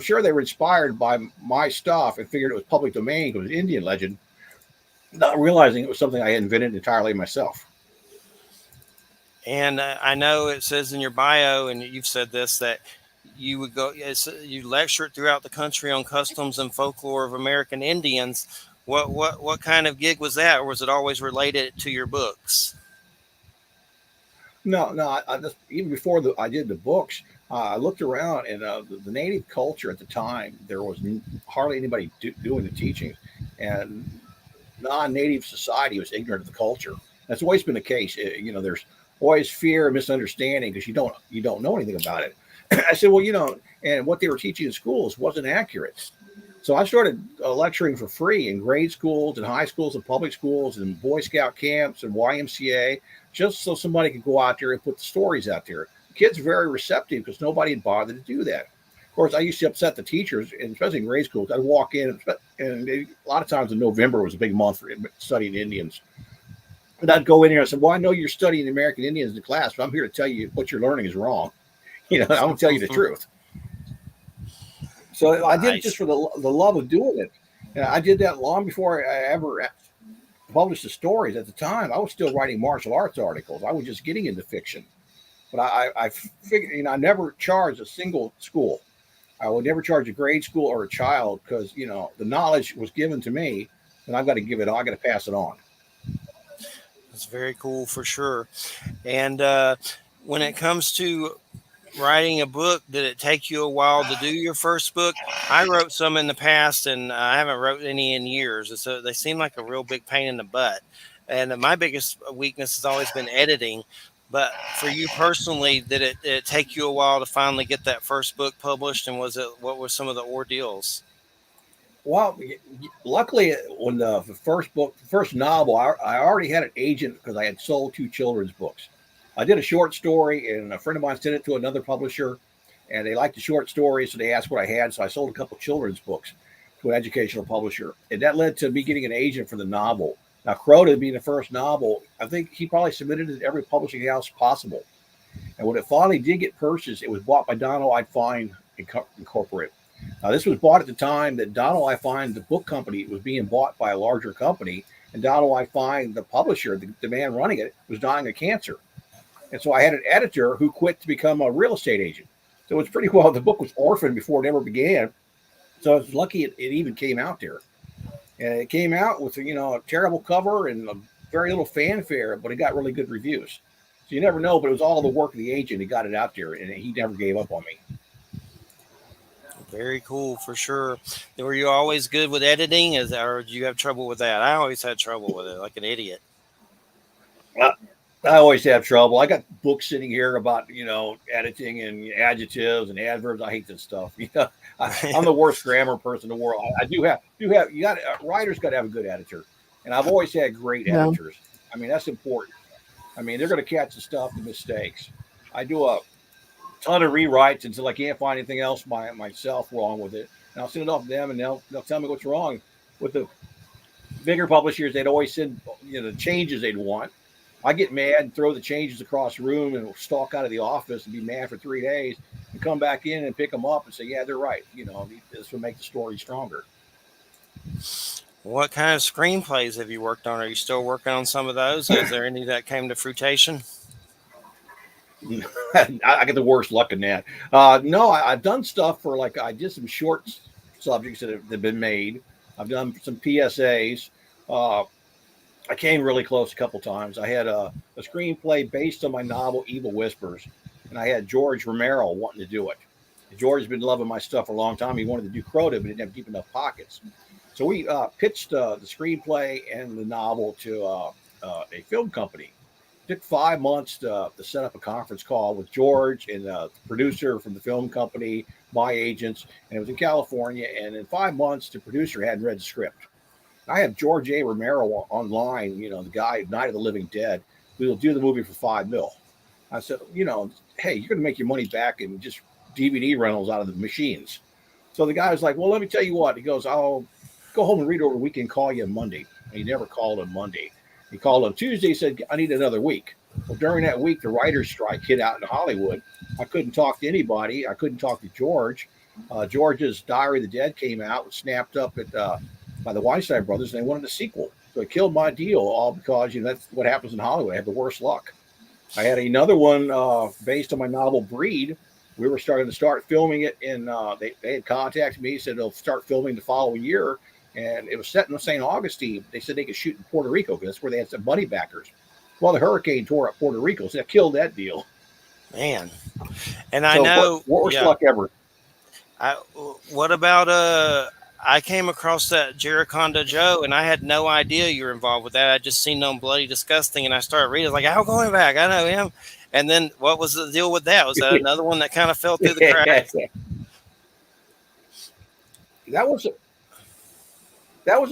sure they were inspired by my stuff and figured it was public domain because it was Indian legend, not realizing it was something I had invented entirely myself. And I know it says in your bio, and you've said this, that you would go, you lectured throughout the country on customs and folklore of American Indians. What kind of gig was that, or was it always related to your books? No, no. I just, even before I did the books, I looked around, and the native culture at the time, there was hardly anybody doing the teachings, and non-native society was ignorant of the culture. That's always been the case. There's always fear and misunderstanding because you don't know anything about it. I said, well, and what they were teaching in schools wasn't accurate. So I started lecturing for free in grade schools and high schools and public schools and Boy Scout camps and YMCA, just so somebody could go out there and put the stories out there. The kids are very receptive because nobody had bothered to do that. Of course, I used to upset the teachers, and especially in grade schools. I'd walk in, and a lot of times in November was a big month for studying Indians. And I'd go in here and say, well, I know you're studying American Indians in class, but I'm here to tell you what you're learning is wrong. I'm going to tell you the truth. So I did it just Nice. for the love of doing it. And I did that long before I ever published the stories. At the time, I was still writing martial arts articles. I was just getting into fiction. But I figured, I never charged a single school. I would never charge a grade school or a child because, the knowledge was given to me, and I've got to give it, I got to pass it on. It's very cool for sure. And when it comes to writing a book, did it take you a while to do your first book? I wrote some in the past, and I haven't wrote any in years, and so they seem like a real big pain in the butt. And my biggest weakness has always been editing. But for you personally, did it take you a while to finally get that first book published? And what were some of the ordeals? Well, luckily, when the first book, the first novel, I already had an agent because I had sold two children's books. I did a short story, and a friend of mine sent it to another publisher, and they liked the short story, so they asked what I had. So I sold a couple children's books to an educational publisher, and that led to me getting an agent for the novel. Now, Crota being the first novel, I think he probably submitted it to every publishing house possible. And when it finally did get purchased, it was bought by Donald I. Fine Incorporated. Now, this was bought at the time that Donald I. Fine, the book company, was being bought by a larger company, and Donald I. Fine, the publisher, the man running it, was dying of cancer. And so I had an editor who quit to become a real estate agent. So it's pretty well, the book was orphaned before it ever began. So I was lucky it even came out there. And it came out with, a terrible cover and a very little fanfare, but it got really good reviews. So you never know, but it was all the work of the agent. He got it out there, and he never gave up on me. Very cool for sure. Were you always good with editing, or did you have trouble with that? I always had trouble with it, like an idiot. I, I always have trouble. I got books sitting here about, editing and adjectives and adverbs. I hate this stuff. I'm the worst grammar person in the world. I do have, you got, writers got to have a good editor. And I've always had great Yeah. editors. I mean, that's important. I mean, they're going to catch the stuff, the mistakes. I do a ton of rewrites until I can't find anything else myself wrong with it. And I'll send it off to them, and they'll tell me what's wrong. With the bigger publishers, they'd always send the changes they'd want. I get mad and throw the changes across the room and stalk out of the office and be mad for 3 days and come back in and pick them up and say, yeah, they're right. This will make the story stronger. What kind of screenplays have you worked on? Are you still working on some of those? Is there any that came to fruition? I get the worst luck in that. No, I've done stuff for I did some short subjects that have been made. I've done some PSAs. I came really close a couple times. I had a screenplay based on my novel Evil Whispers. and I had George Romero wanting to do it. George has been loving my stuff for a long time. He wanted to do Crota, but didn't have deep enough pockets. So we pitched the screenplay and the novel to a film company. It took 5 months to set up a conference call with George and the producer from the film company, my agents, and it was in California. And in 5 months, the producer hadn't read the script. I have George A. Romero online, the guy, Night of the Living Dead, who will do the movie for 5 mil. I said, hey, you're going to make your money back in just DVD rentals out of the machines. So the guy was like, well, let me tell you what. He goes, I'll go home and read over the weekend, call you on Monday. And he never called on Monday. He called on Tuesday, he said, I need another week. Well, during that week, the writer's strike hit out in Hollywood. I couldn't talk to anybody. I couldn't talk to George. George's Diary of the Dead came out, was snapped up by the Weinstein brothers, and they wanted a sequel. So it killed my deal, all because that's what happens in Hollywood. I had the worst luck. I had another one based on my novel Breed. We were starting to start filming it, and they had contacted me, said they'll start filming the following year, and it was set in the St. Augustine. They said they could shoot in Puerto Rico because that's where they had some money backers. Well, the hurricane tore up Puerto Rico, so that killed that deal. Man, and I know worst luck ever. What about I came across that Jericonda Joe, and I had no idea you were involved with that. I just seen on Bloody Disgusting, and I started reading. I was like, Al Goingback, I know him. And then what was the deal with that? Was that another one that kind of fell through the cracks? That was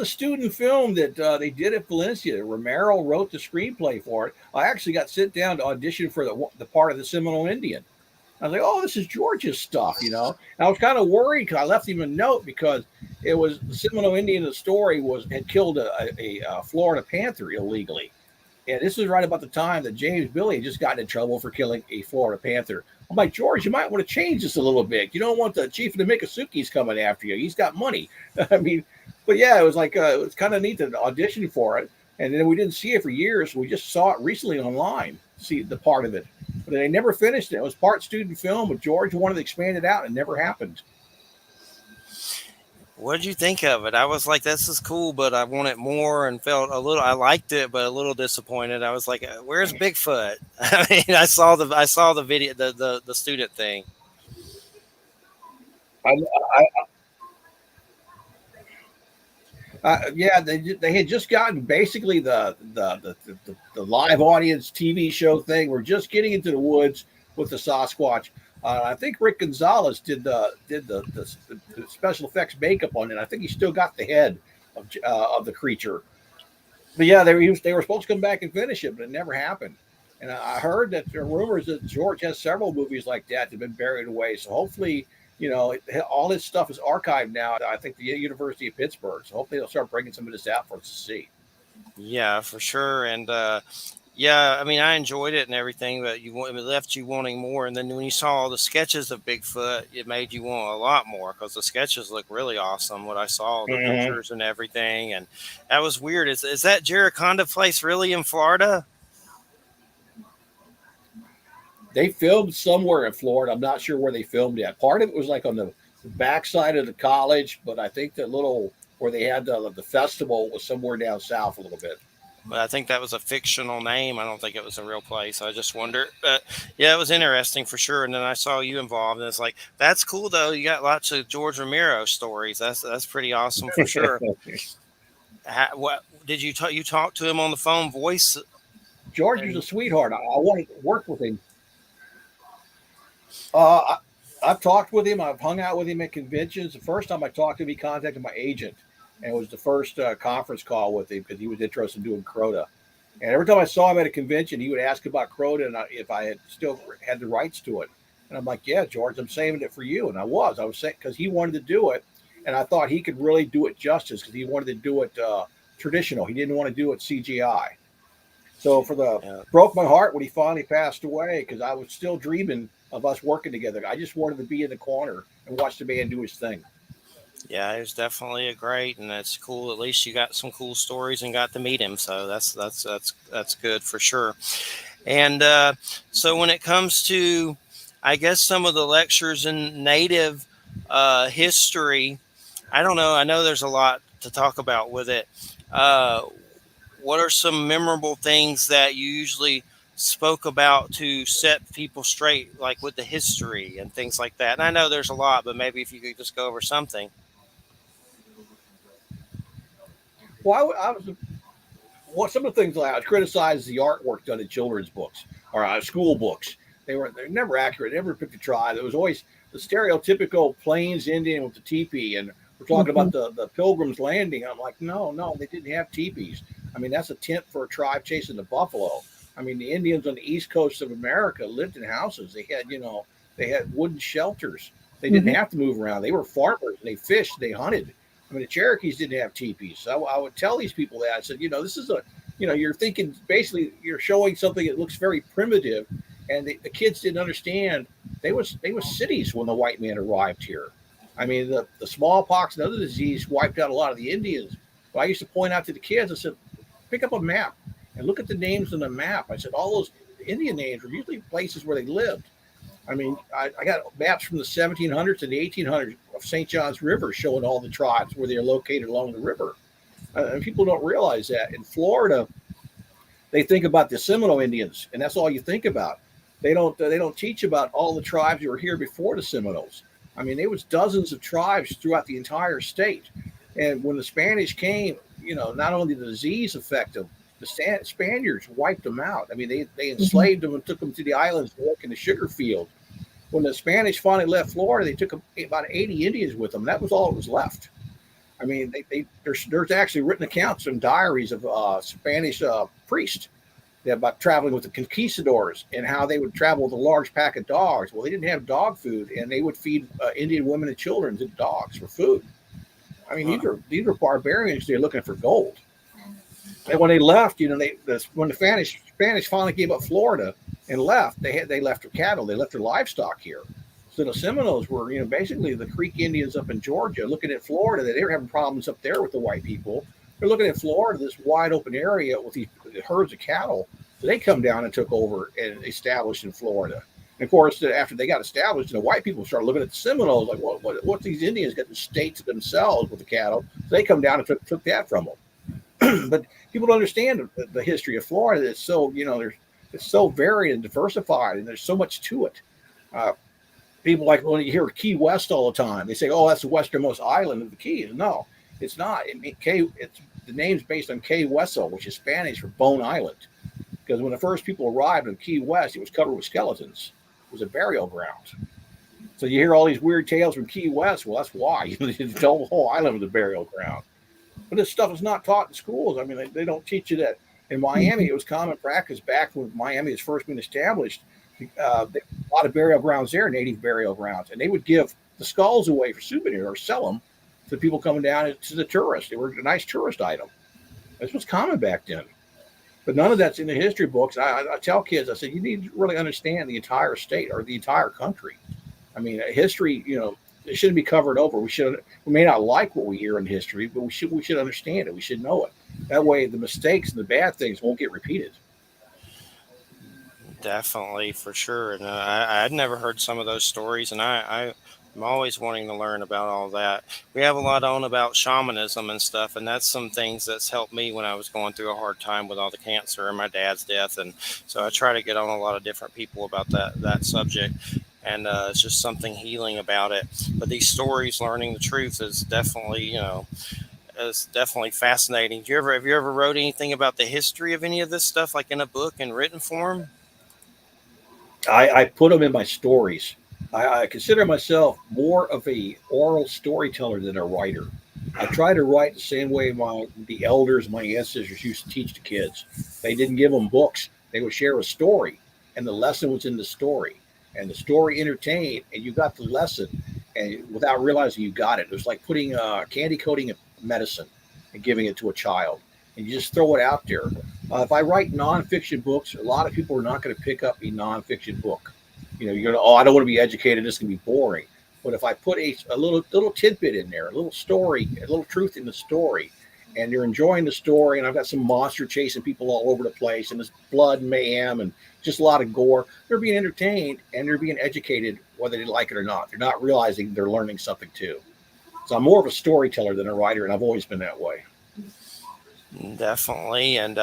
a student film that they did at Valencia. Romero wrote the screenplay for it. I actually got sent down to audition for the part of the Seminole Indian. I was like, oh, this is George's stuff, And I was kind of worried because I left him a note because it was the Seminole Indian. The story had killed a Florida panther illegally. And this was right about the time that James Billy had just gotten in trouble for killing a Florida panther. I'm like, George, you might want to change this a little bit. You don't want the chief of the Miccosukee coming after you. He's got money. I mean, but yeah, it was like, it was kind of neat to audition for it. And then we didn't see it for years. We just saw it recently online, see the part of it. But they never finished it. It was part student film, but George wanted to expand it out. It never happened. What did you think of it? I was like, this is cool, but I wanted more and felt a little, I liked it, but a little disappointed. I was like, where's Bigfoot? I mean, I saw the video, the student thing. Yeah, they had just gotten basically the live audience TV show thing. We're just getting into the woods with the Sasquatch. I think Rick Gonzalez did the special effects makeup on it. I think he still got the head of the creature. But yeah, they were supposed to come back and finish it, but it never happened. And I heard that there are rumors that George has several movies like that that have been buried away. So hopefully, all his stuff is archived now at, I think, the University of Pittsburgh. So hopefully they'll start bringing some of this out for us to see. Yeah, for sure. And yeah, I mean, I enjoyed it and everything, but it left you wanting more. And then when you saw all the sketches of Bigfoot, it made you want a lot more because the sketches look really awesome. What I saw, the pictures and everything, and that was weird. Is that Jericonda place really in Florida? They filmed somewhere in Florida. I'm not sure where they filmed at. Part of it was like on the backside of the college, but I think the little where they had the festival was somewhere down south a little bit. But I think that was a fictional name. I don't think it was a real place. I just wonder. But yeah, it was interesting for sure. And then I saw you involved, and it's like, that's cool though. You got lots of George Romero stories. That's pretty awesome for sure. What did you talk? You talked to him on the phone, voice. George was a sweetheart. I wanted to work with him. I've talked with him. I've hung out with him at conventions. The first time I talked to him, he contacted my agent, and it was the first conference call with him because he was interested in doing Crota. And every time I saw him at a convention, he would ask about Crota and if I had still had the rights to it. And I'm like, yeah, George, I'm saving it for you. And I was saying, because he wanted to do it, and I thought he could really do it justice because he wanted to do it traditional. He didn't want to do it CGI. So broke my heart when he finally passed away because I was still dreaming of us working together. I just wanted to be in the corner and watch the man do his thing. Yeah, it was definitely a great, and that's cool. At least you got some cool stories and got to meet him. So that's good for sure. And so when it comes to, I guess, some of the lectures in Native history, I don't know. I know there's a lot to talk about with it. What are some memorable things that you usually spoke about to set people straight, like with the history and things like that? And I know there's a lot, but maybe if you could just go over something. Well, I was what some of the things I criticized the artwork done in children's books or school books. They're never accurate. They never picked a tribe. There was always the stereotypical Plains Indian with the teepee, and we're talking Mhm. about the Pilgrims Landing. I'm like, no, they didn't have teepees. I mean, that's a tent for a tribe chasing the buffalo. I mean, the Indians on the east coast of America lived in houses. They had wooden shelters. They didn't Mhm. have to move around. They were farmers. They fished. They hunted. I mean, the Cherokees didn't have teepees. So I would tell these people that I said, this is you're thinking basically you're showing something that looks very primitive, and the kids didn't understand. They was cities when the white man arrived here. I mean, the smallpox and other disease wiped out a lot of the Indians. But I used to point out to the kids, I said, pick up a map and look at the names on the map. I said, all those Indian names were usually places where they lived. I mean, I got maps from the 1700s and the 1800s of St. John's River showing all the tribes where they're located along the river. And people don't realize that. In Florida, they think about the Seminole Indians, and that's all you think about. They don't teach about all the tribes who were here before the Seminoles. I mean, there was dozens of tribes throughout the entire state. And when the Spanish came, not only did the disease affect them, the Spaniards wiped them out. I mean, they Mhm. enslaved them and took them to the islands to work in the sugar field. When the Spanish finally left Florida, they took about 80 Indians with them. That was all that was left. I mean, there's actually written accounts and diaries of Spanish priests about traveling with the conquistadors and how they would travel with a large pack of dogs. Well, they didn't have dog food, and they would feed Indian women and children to dogs for food. I mean, Uh, these are barbarians. They're looking for gold. And when they left, when the Spanish finally gave up Florida and left, they left their cattle, they left their livestock here. So the Seminoles were, basically the Creek Indians up in Georgia, looking at Florida. They were having problems up there with the white people. They're looking at Florida, this wide open area with these herds of cattle. So they come down and took over and established in Florida. And of course, after they got established, the white people started looking at the Seminoles like, what's these Indians got the state to themselves with the cattle? So they come down and took that from them. But people don't understand the history of Florida. It's so it's so varied and diversified, and there's so much to it. Uh, People like when you hear Key West all the time, they say, "Oh, that's the westernmost island of the Keys." No, it's not. It's the name's based on Key Wesso, which is Spanish for Bone Island. Because when the first people arrived in Key West, it was covered with skeletons. It was a burial ground. So you hear all these weird tales from Key West. Well, that's why the whole island was a burial ground. But this stuff is not taught in schools. I mean, they don't teach you that. In Miami, Mhm. it was common practice back when Miami was first being established. A lot of burial grounds there, native burial grounds, and they would give the skulls away for souvenir or sell them to people coming down to the tourists. They were a nice tourist item. This was common back then. But none of that's in the history books. I tell kids, I said, you need to really understand the entire state or the entire country. I mean, history, it shouldn't be covered over. We may not like what we hear in history, but we should understand it. We should know it. That way, the mistakes and the bad things won't get repeated. Definitely, for sure. And I'd never heard some of those stories, and I'm always wanting to learn about all that. We have a lot on about shamanism and stuff, and that's some things that's helped me when I was going through a hard time with all the cancer and my dad's death. And so I try to get on a lot of different people about that subject. And it's just something healing about it. But these stories, learning the truth, is definitely, is definitely fascinating. Have you ever wrote anything about the history of any of this stuff, like in a book in written form? I put them in my stories. I consider myself more of a oral storyteller than a writer. I try to write the same way the elders, my ancestors used to teach the kids. They didn't give them books; they would share a story, and the lesson was in the story, and the story entertained, and you got the lesson, and without realizing you got it. It was like putting candy coating a medicine and giving it to a child, and you just throw it out there. If I write nonfiction books, a lot of people are not going to pick up a nonfiction book. You're going to, oh, I don't want to be educated. This can be boring. But if I put a little tidbit in there, a little story, a little truth in the story, and you're enjoying the story, and I've got some monster chasing people all over the place, and there's blood and mayhem and just a lot of gore, they're being entertained and they're being educated whether they like it or not. They're not realizing they're learning something too. So I'm more of a storyteller than a writer, and I've always been that way. Definitely, and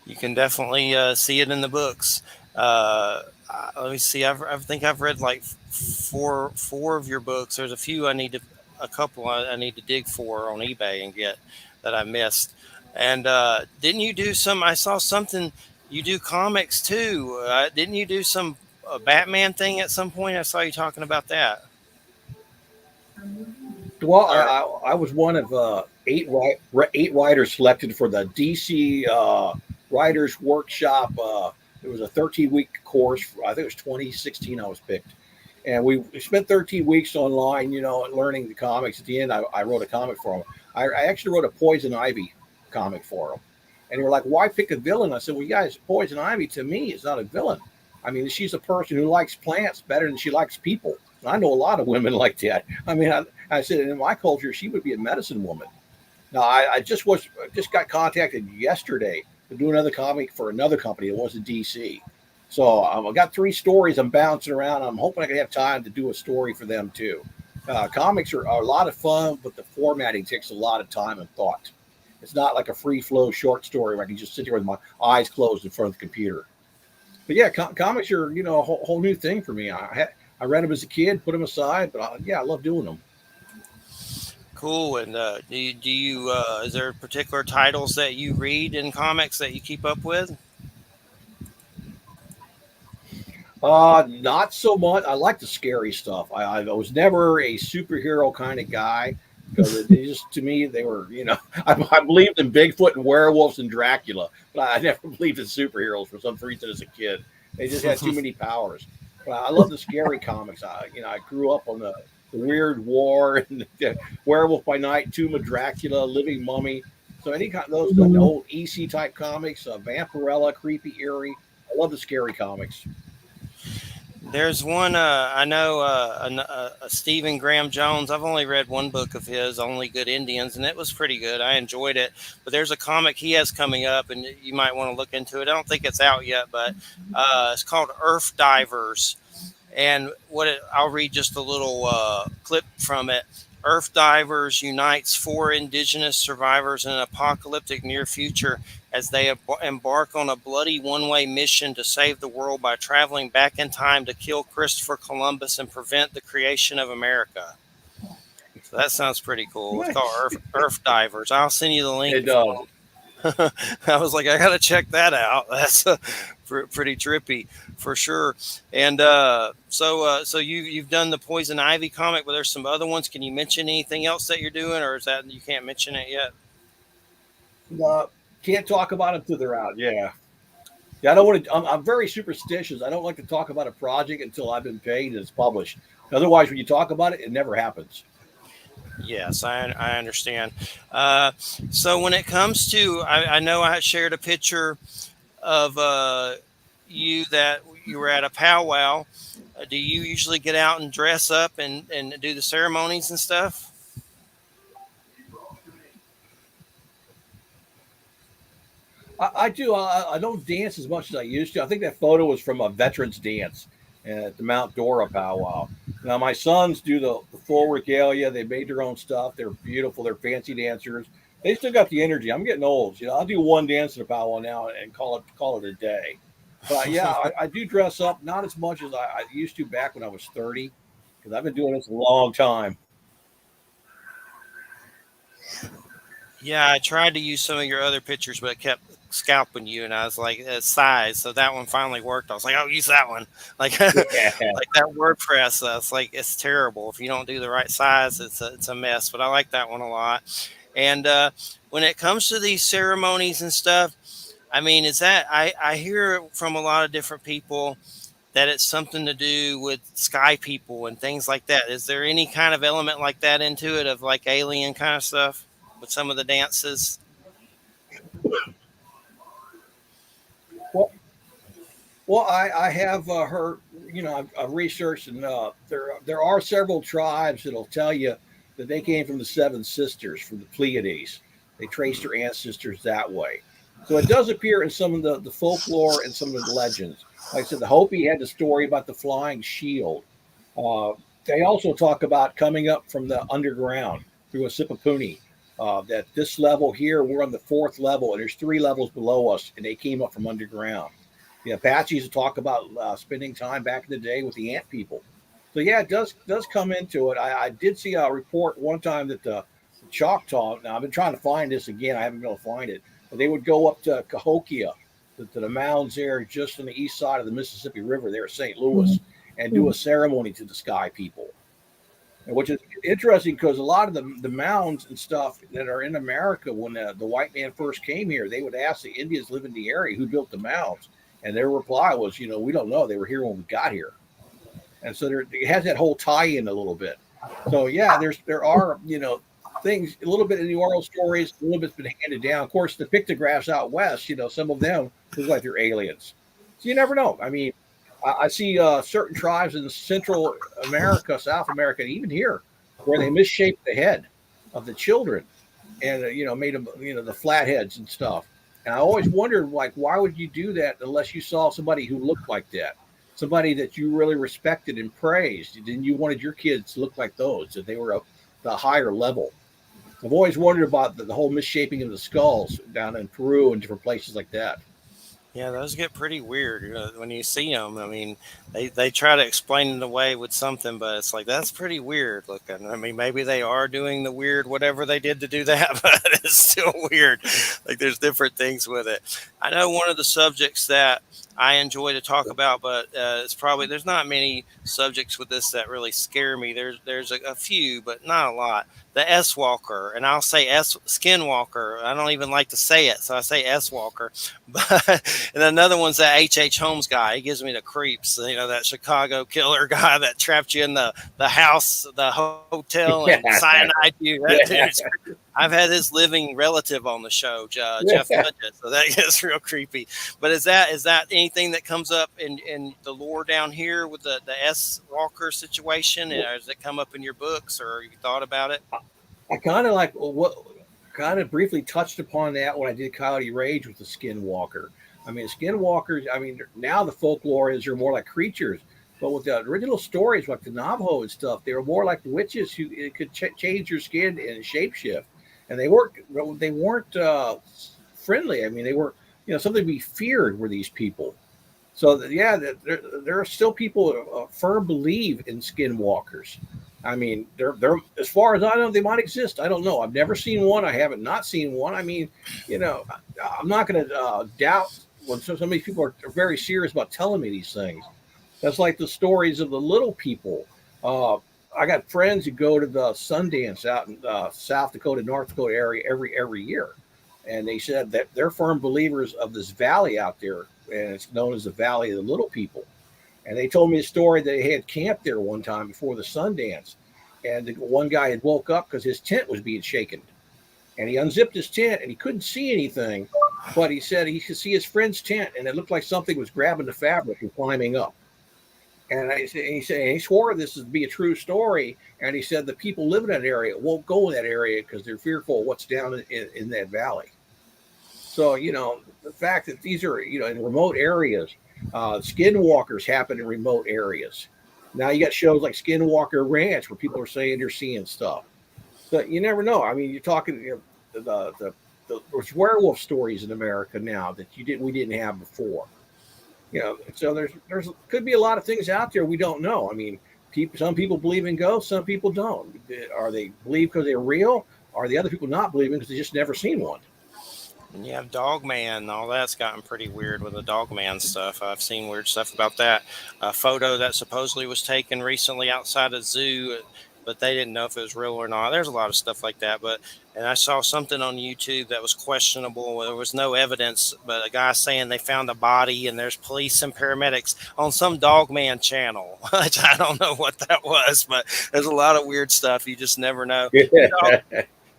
you can definitely see it in the books. Let me see. I think I've read like four of your books. There's a few a couple I need to dig for on eBay and get that I missed. And didn't you do some? I saw something. You do comics too. Didn't you do some Batman thing at some point? I saw you talking about that. Well, Or I was one of eight writers selected for the DC Writers Workshop. It was a 13-week course. I think it was 2016. I was picked, and we spent 13 weeks online, learning the comics. At the end, I wrote a comic for them. I actually wrote a Poison Ivy comic for them, and they were like, "Why pick a villain?" I said, "Well, guys, Poison Ivy to me is not a villain. I mean, she's a person who likes plants better than she likes people. And I know a lot of women like that. I mean, I said, in my culture, she would be a medicine woman. Now, I just got contacted yesterday to do another comic for another company. It was in DC. So I've got three stories I'm bouncing around. I'm hoping I can have time to do a story for them too. Comics are a lot of fun, but the formatting takes a lot of time and thought. It's not like a free flow short story where I can just sit here with my eyes closed in front of the computer. But yeah, comics are a whole new thing for me. I read them as a kid, put them aside, but yeah, I love doing them. cool. And is there particular titles that you read in comics that you keep up with? Not so much. I like the scary stuff. I was never a superhero kind of guy because they just, to me, they were, I believed in Bigfoot and werewolves and Dracula, but I never believed in superheroes for some reason as a kid. They just had too many powers. But I love the scary comics. I grew up on the Weird War and the Werewolf by Night, Tomb of Dracula, Living Mummy. So any kind of those the old EC type comics, Vampirella, Creepy Eerie. I love the scary comics. There's one I know, Stephen Graham Jones. I've only read one book of his, Only Good Indians, and it was pretty good. I enjoyed it. But there's a comic he has coming up, and you might want to look into it. I don't think it's out yet, but it's called Earth Divers. And I'll read just a little clip from it. Earth Divers unites four indigenous survivors in an apocalyptic near future as they embark on a bloody one-way mission to save the world by traveling back in time to kill Christopher Columbus and prevent the creation of America. So that sounds pretty cool. It's called Nice. Earth Divers. I'll send you the It link. does. I was like, I got to check that out. That's pretty trippy for sure. And so you've done the Poison Ivy comic, but there's some other ones. Can you mention anything else that you're doing, or is that you can't mention it yet? Uh, can't talk about it until they're out. Yeah. Yeah, I don't want to. I'm very superstitious. I don't like to talk about a project until I've been paid and it's published. Otherwise, when you talk about it, it never happens. Yes, I understand. So when it comes to, I know I shared a picture of you that you were at a powwow. Do you usually get out and dress up and do the ceremonies and stuff? I do. I don't dance as much as I used to. I think that photo was from a veterans dance at the Mount Dora powwow. Now my sons do the full regalia. They made their own stuff. They're beautiful. They're fancy dancers. They still got the energy. I'm getting old. I'll do one dance at a powwow now and call it a day. But yeah, I do dress up, not as much as I used to back when I was 30, because I've been doing this a long time. Yeah, I tried to use some of your other pictures, but it kept scalping you, and I was like, size. So that one finally worked. I was like, oh, use that one. Like, Yeah. like that WordPress. It's like it's terrible if you don't do the right size. It's a mess. But I like that one a lot. And when it comes to these ceremonies and stuff, I mean, is that I hear from a lot of different people that it's something to do with sky people and things like that. Is there any kind of element like that into it of like alien kind of stuff with some of the dances? Well, Well, I have heard, I've researched, and there are several tribes that'll tell you that they came from the Seven Sisters, from the Pleiades. They traced their ancestors that way. So it does appear in some of the folklore and some of the legends. Like I said, the Hopi had the story about the flying shield. Uh, they also talk about coming up from the underground through a Sipapuni. that this level here, we're on the fourth level, and there's three levels below us, and they came up from underground. The Apaches talk about spending time back in the day with the ant people. So yeah, it does come into it. I did see a report one time that the Choctaw. Now I've been trying to find this again. I haven't been able to find it. But they would go up to Cahokia, to the mounds there, just on the east side of the Mississippi River, there at St. Louis, and do a ceremony to the sky people, and which is interesting because a lot of the mounds and stuff that are in America, when the white man first came here, they would ask the Indians living in the area who built the mounds, and their reply was, we don't know. They were here when we got here, and so it has that whole tie-in a little bit. So yeah, there are things a little bit in the oral stories, a little bit's been handed down. Of course, the pictographs out west, some of them look like they're aliens. So you never know. I mean, I see certain tribes in Central America, South America, and even here, where they misshape the head of the children, and made them the flatheads and stuff. And I always wondered, like, why would you do that unless you saw somebody who looked like that, somebody that you really respected and praised, then you wanted your kids to look like those, that they were the higher level. I've always wondered about the whole misshaping of the skulls down in Peru and different places like that. Yeah, those get pretty weird when you see them. I mean, they try to explain it away with something, but it's like that's pretty weird looking. I mean, maybe they are doing the weird whatever they did to do that, but it's still weird. Like there's different things with it. I know one of the subjects that I enjoy to talk about, but it's probably there's not many subjects with this that really scare me. There's a few, but not a lot. The S Walker, and I'll say S Skinwalker. I don't even like to say it, so I say S Walker. But and another one's that H. Holmes guy. He gives me the creeps. That Chicago killer guy that trapped you in the house, the hotel, and cyanide you. That dude's. I've had his living relative on the show, Jeff Budget, so that gets real creepy. But is that anything that comes up in the lore down here with the S Walker situation? Or does it come up in your books, or you thought about it? I kind of like what kind of briefly touched upon that when I did Coyote Rage with the Skinwalker. I mean, Skinwalkers. I mean, now the folklore is they're more like creatures, but with the original stories like the Navajo and stuff, they were more like witches who could change your skin and shapeshift, and they weren't friendly. I mean, they were something to be feared were these people. So yeah, there are still people who firm believe in skinwalkers. I mean, they're as far as I know, they might exist. I don't know. I've never seen one. I haven't not seen one. I mean, I'm not going to doubt when some of these people are very serious about telling me these things. That's like the stories of the little people. I got friends who go to the Sundance out in South Dakota, North Dakota area every year, and they said that they're firm believers of this valley out there, and it's known as the Valley of the Little People. And they told me a story that they had camped there one time before the Sundance, and the one guy had woke up because his tent was being shaken, and he unzipped his tent and he couldn't see anything, but he said he could see his friend's tent, and it looked like something was grabbing the fabric and climbing up. And he swore this would be a true story. And he said the people live in that area won't go in that area because they're fearful of what's down in that valley. So, the fact that these are, in remote areas, skinwalkers happen in remote areas. Now you got shows like Skinwalker Ranch where people are saying they're seeing stuff. But you never know. I mean, you're talking, there's werewolf stories in America now that we didn't have before. So there's could be a lot of things out there we don't know. I mean, some people believe in ghosts, some people don't. Are they believe because they're real? Are the other people not believing because they just never seen one? And you have Dogman, all that's gotten pretty weird with the Dogman stuff. I've seen weird stuff about that. A photo that supposedly was taken recently outside a zoo, but they didn't know if it was real or not. There's a lot of stuff like that. And I saw something on YouTube that was questionable. There was no evidence, but a guy saying they found a body and there's police and paramedics on some Dogman channel, which I don't know what that was, but there's a lot of weird stuff. You just never know.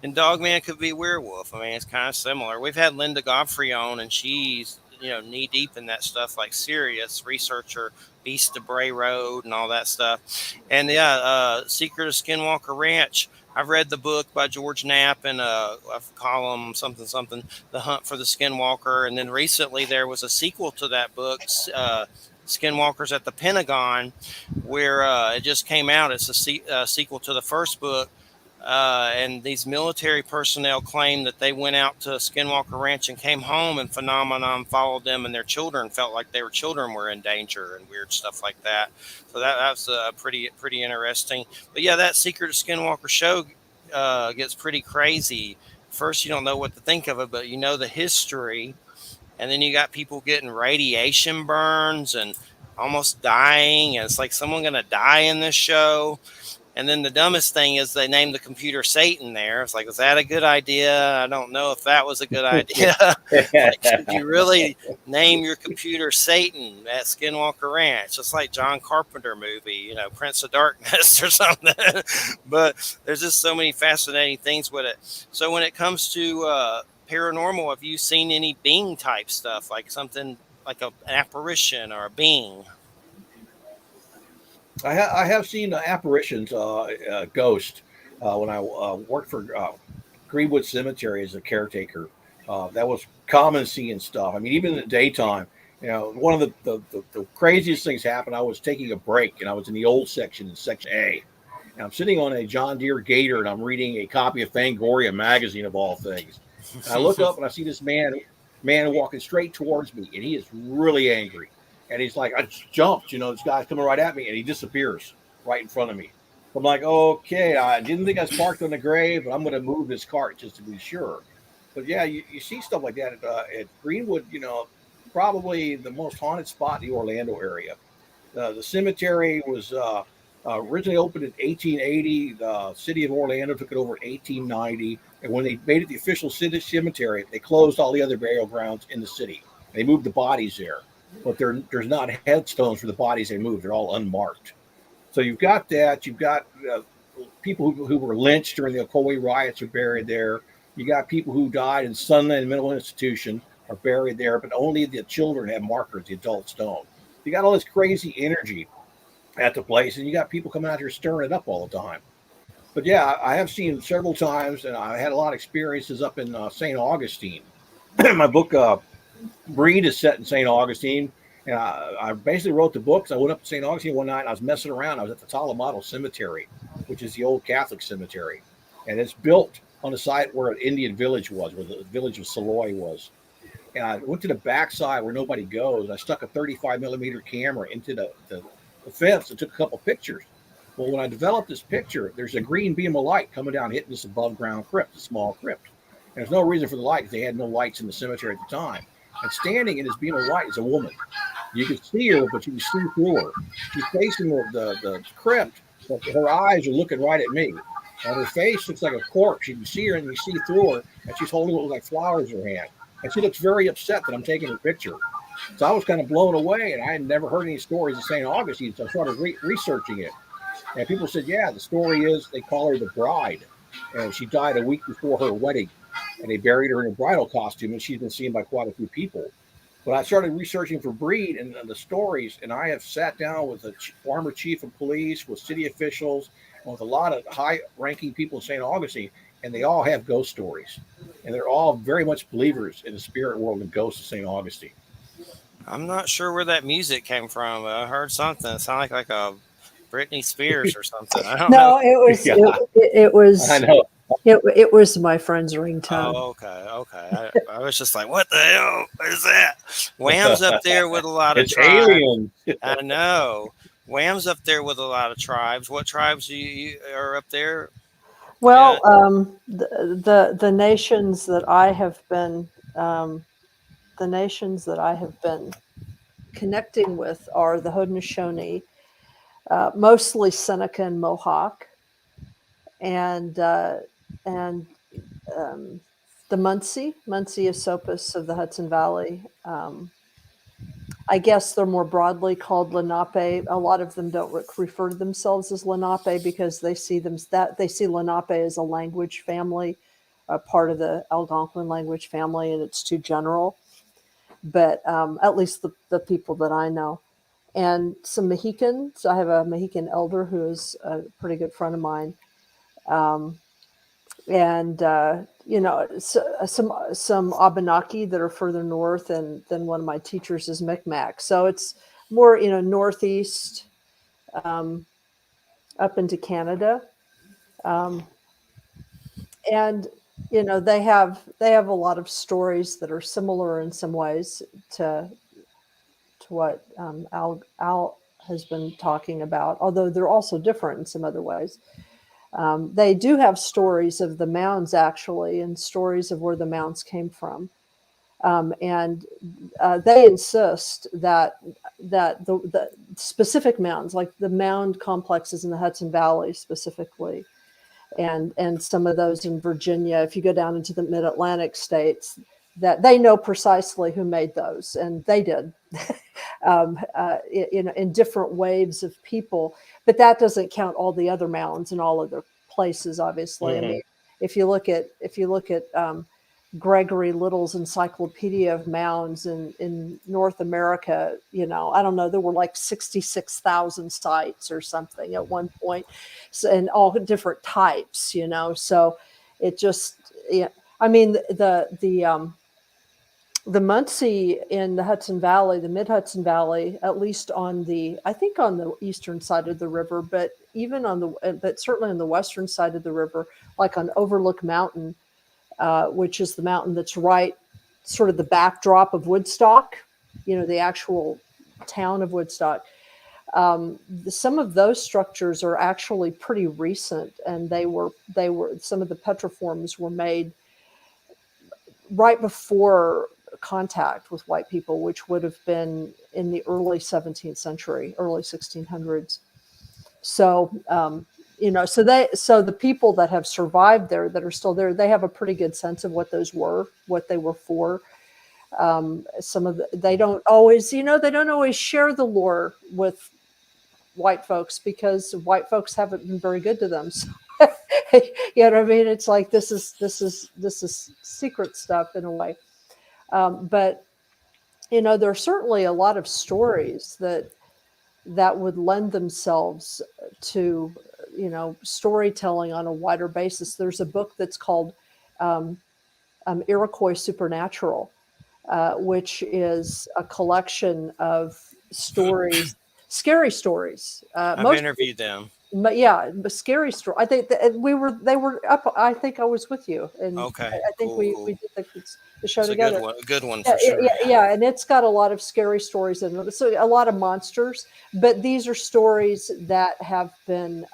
And Dogman could be werewolf. I mean, it's kind of similar. We've had Linda Godfrey on, and she's knee deep in that stuff, like serious researcher, Beast of Bray Road, and all that stuff. And yeah, Secret of Skinwalker Ranch. I've read the book by George Knapp and a column something, The Hunt for the Skinwalker. And then recently there was a sequel to that book, Skinwalkers at the Pentagon, where it just came out. It's a sequel to the first book. And these military personnel claim that they went out to Skinwalker Ranch and came home, and phenomenon followed them, and their children felt like their children were in danger and weird stuff like that. So that's pretty interesting. But yeah, that Secret of Skinwalker show gets pretty crazy. First, you don't know what to think of it, but you know the history, and then you got people getting radiation burns and almost dying, and it's like someone going to die in this show. And then the dumbest thing is they named the computer Satan there. It's like, was that a good idea? I don't know if that was a good idea. Like, should you really name your computer Satan at Skinwalker Ranch? It's like John Carpenter movie, Prince of Darkness or something. But there's just so many fascinating things with it. So when it comes to paranormal, have you seen any being type stuff, like something like an apparition or a being? I have seen apparitions, ghost, when I worked for Greenwood Cemetery as a caretaker. That was common seeing stuff. I mean, even in the daytime, one of the craziest things happened. I was taking a break and I was in the old section, in section A. And I'm sitting on a John Deere Gator and I'm reading a copy of Fangoria magazine of all things. And I look up and I see this man walking straight towards me, and he is really angry. And he's like, I just jumped, this guy's coming right at me, and he disappears right in front of me. I'm like, okay, I didn't think I was parked on the grave, but I'm going to move this cart just to be sure. But yeah, you see stuff like that at Greenwood, probably the most haunted spot in the Orlando area. The cemetery was originally opened in 1880. The city of Orlando took it over in 1890. And when they made it the official city cemetery, they closed all the other burial grounds in the city. They moved the bodies there. But there's not headstones for the bodies they moved. They're all unmarked. So you've got that. You've got people who were lynched during the Ocoee riots are buried there. You got people who died in Sunland Mental Institution are buried there, but only the children have markers, the adults don't. You got all this crazy energy at the place, and you got people coming out here stirring it up all the time. But yeah, I have seen several times, and I had a lot of experiences up in St. Augustine. My book, Breed, is set in St. Augustine. And I basically wrote the books. I went up to St. Augustine one night and I was messing around. I was at the Talamato Cemetery, which is the old Catholic cemetery. And it's built on the site where an Indian village was, where the village of Saloy was. And I went to the backside where nobody goes. I stuck a 35 millimeter camera into the fence and took a couple pictures. Well, when I developed this picture, there's a green beam of light coming down, hitting this above ground crypt, a small crypt. And there's no reason for the light because they had no lights in the cemetery at the time. And standing in this beam of light is a woman. You can see her, but you can see through her. She's facing the crypt, but her eyes are looking right at me. And her face looks like a corpse. You can see her and you see through her, and she's holding what looks like flowers in her hand. And she looks very upset that I'm taking her picture. So I was kind of blown away, and I had never heard any stories of St. Augustine, so I started researching it. And people said, yeah, the story is they call her the bride. And she died a week before her wedding. And they buried her in a bridal costume, and she's been seen by quite a few people. But I started researching for Breed and the stories, and I have sat down with a former chief of police, with city officials, and with a lot of high-ranking people in St. Augustine, and they all have ghost stories. And they're all very much believers in the spirit world and ghosts of St. Augustine. I'm not sure where that music came from. I heard something. It sounded like a Britney Spears or something. I don't know. No, it was Yeah, it I was know. it was my friend's ringtone. Oh, okay, okay. I was just like, what the hell is that? Wham's up there with a lot of It's tribes. aliens. I know. Wham's up there with a lot of tribes. What tribes you are up there? Yeah. Well, the nations that I have been um, the nations that I have been connecting with are the Haudenosaunee, mostly Seneca and Mohawk, and and um, the Muncie Esopus of the Hudson Valley. I guess they're more broadly called Lenape. A lot of them don't refer to themselves as Lenape because they see Lenape as a language family, a part of the Algonquin language family, and it's too general. But at least the people that I know, and some Mohicans. I have a Mohican elder who is a pretty good friend of mine, um, and some Abenaki that are further north, and then one of my teachers is Micmac. So it's more northeast, um, up into Canada. Um, and they have a lot of stories that are similar in some ways to what Al has been talking about, although they're also different in some other ways. They do have stories of the mounds actually, and stories of where the mounds came from, and they insist that the specific mounds, like the mound complexes in the Hudson Valley specifically, and some of those in Virginia, if you go down into the mid-Atlantic states, that they know precisely who made those, and they did, in different waves of people. But that doesn't count all the other mounds in all other places. Obviously, I Hmm. mean, if you look at Gregory Little's Encyclopedia of Mounds in North America, I don't know, there were like 66,000 sites or something at one point, so, and all different types, so it just, yeah, I mean, the Muncie in the Hudson Valley, the mid Hudson Valley, at least I think on the eastern side of the river, but but certainly on the western side of the river, like on Overlook Mountain, which is the mountain that's right, sort of the backdrop of Woodstock, the actual town of Woodstock. Some of those structures are actually pretty recent, and they were some of the petroforms were made right before contact with white people, which would have been in the early 17th century, early 1600s. So, so the people that have survived there, that are still there, they have a pretty good sense of what those were, what they were for. They don't always, they don't always share the lore with white folks because white folks haven't been very good to them. So, you know what I mean? It's like this is secret stuff in a way. But there are certainly a lot of stories that would lend themselves to storytelling on a wider basis. There's a book that's called um, Iroquois Supernatural, which is a collection of stories, scary stories. I've interviewed them. But yeah, the scary story. I think that they were up. I think I was with you, and Okay, I think cool, we cool. did the show It's together. a good one Yeah, for yeah, sure. yeah, Yeah. yeah, and it's got a lot of scary stories in it. So a lot of monsters, but these are stories that have been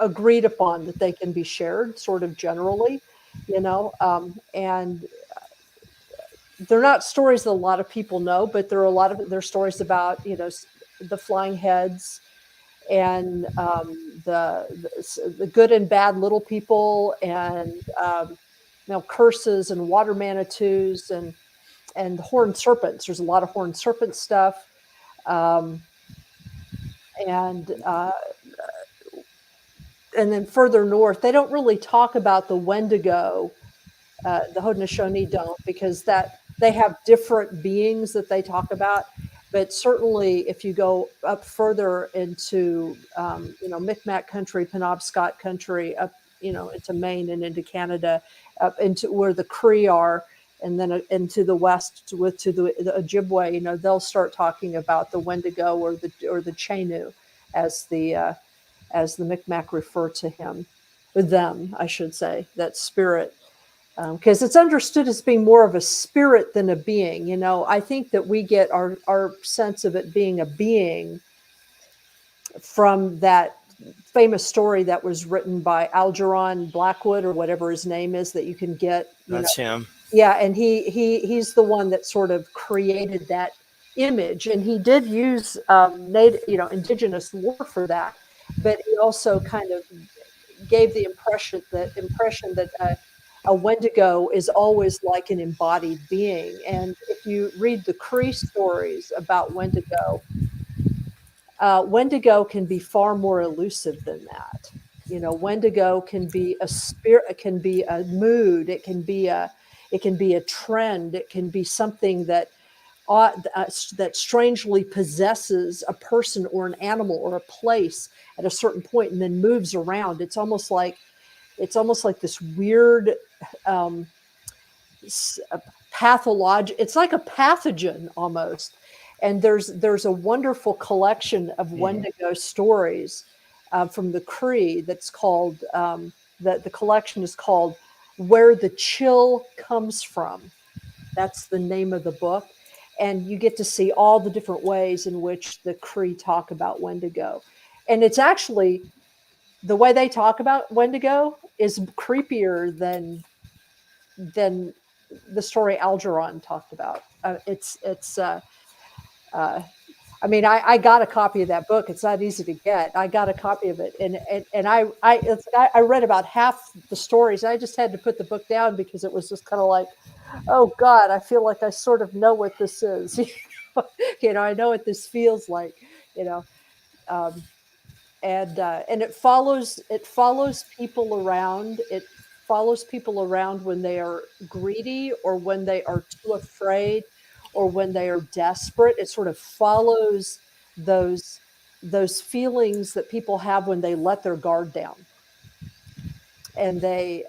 agreed upon that they can be shared, sort of generally, and they're not stories that a lot of people know, but there are a lot of they're stories about the flying heads and the good and bad little people, and curses and water manitus and horned serpents. There's a lot of horned serpent stuff, um, and and then further north, they don't really talk about the Wendigo. The Haudenosaunee don't, because that they have different beings that they talk about. But certainly, if you go up further into Micmac country, Penobscot country, up into Maine and into Canada, up into where the Cree are, and then into the west to the Ojibwe, they'll start talking about the Wendigo or the Chenu, as the Micmac refer to him, or them, I should say, that spirit, because it's understood as being more of a spirit than a being. I think that we get our sense of it being a being from that famous story that was written by Algernon Blackwood, or whatever his name is, that you can get. That's him. Yeah, and he's the one that sort of created that image, and he did use native, indigenous lore for that, but he also kind of gave the impression that a Wendigo is always like an embodied being. And if you read the Cree stories about Wendigo can be far more elusive than that. Wendigo can be a spirit, it can be a mood, it can be a trend, it can be something that strangely possesses a person or an animal or a place at a certain point and then moves around. It's almost like this weird um, It's like a pathogen almost. And there's a wonderful collection of Hmm. Wendigo stories from the Cree that's called, the collection is called Where the Chill Comes From. That's the name of the book. And you get to see all the different ways in which the Cree talk about Wendigo. And it's actually, the way they talk about Wendigo is creepier than the story Algeron talked about. Uh, I mean, I got a copy of that book. It's not easy to get. I got a copy of it, and I read about half the stories. I just had to put the book down because it was just kind of like, oh God, I feel like I sort of know what this is. I know what this feels like. You know, um, and it follows people around. It follows people around when they are greedy or when they are too afraid or when they are desperate. It sort of follows those those feelings that people have when they let their guard down, and they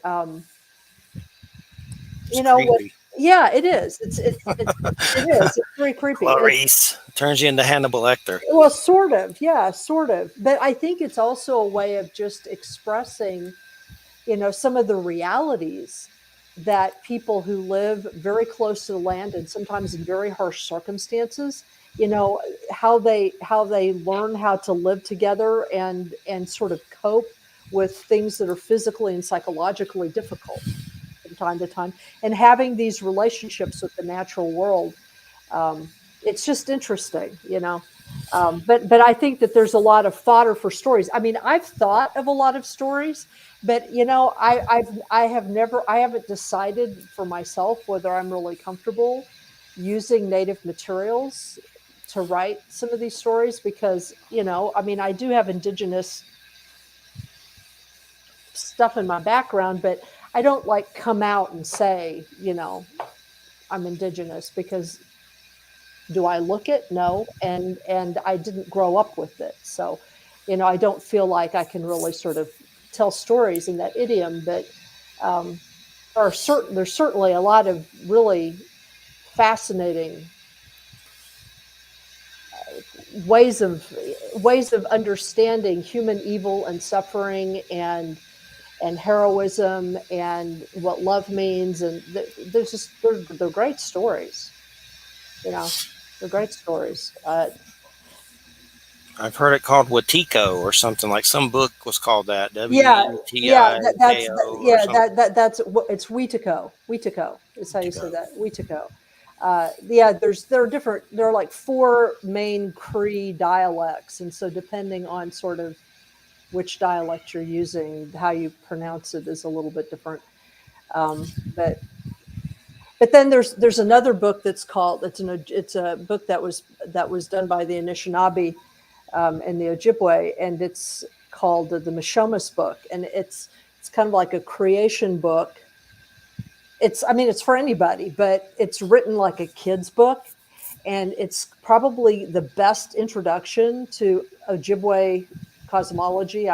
It's what. creepy. Yeah, it is. It is. It's very creepy. Clarice turns you into Hannibal Lecter. Well, sort of. Yeah, sort of. But I think it's also a way of just expressing, some of the realities that people who live very close to the land and sometimes in very harsh circumstances, how they learn how to live together and sort of cope with things that are physically and psychologically difficult from time to time, and having these relationships with the natural world. It's just interesting. But I think that there's a lot of fodder for stories. I mean, I've thought of a lot of stories, but I haven't decided for myself whether I'm really comfortable using native materials to write some of these stories, because I mean, I do have indigenous stuff in my background, but I don't like come out and say I'm indigenous, because do I look it? No, and I didn't grow up with it, so I don't feel like I can really sort of tell stories in that idiom. But um, there's certainly a lot of really fascinating ways of understanding human evil and suffering and heroism and what love means, and there's just they're great stories. You know, they're great stories. I've heard it called Watiko or something, like some book was called that, Yeah, yeah, or something. it's Wetiko. Wetiko is how you say Watiko. that. Wetiko. Yeah, there are like four main Cree dialects, and so depending on sort of which dialect you're using, how you pronounce it is a little bit different. But then there's another book that's called it's a book that was done by the Anishinaabe and the Ojibwe, and it's called the Mishomis book, and it's kind of like a creation book. I mean, it's for anybody, but it's written like a kid's book, and it's probably the best introduction to Ojibwe cosmology,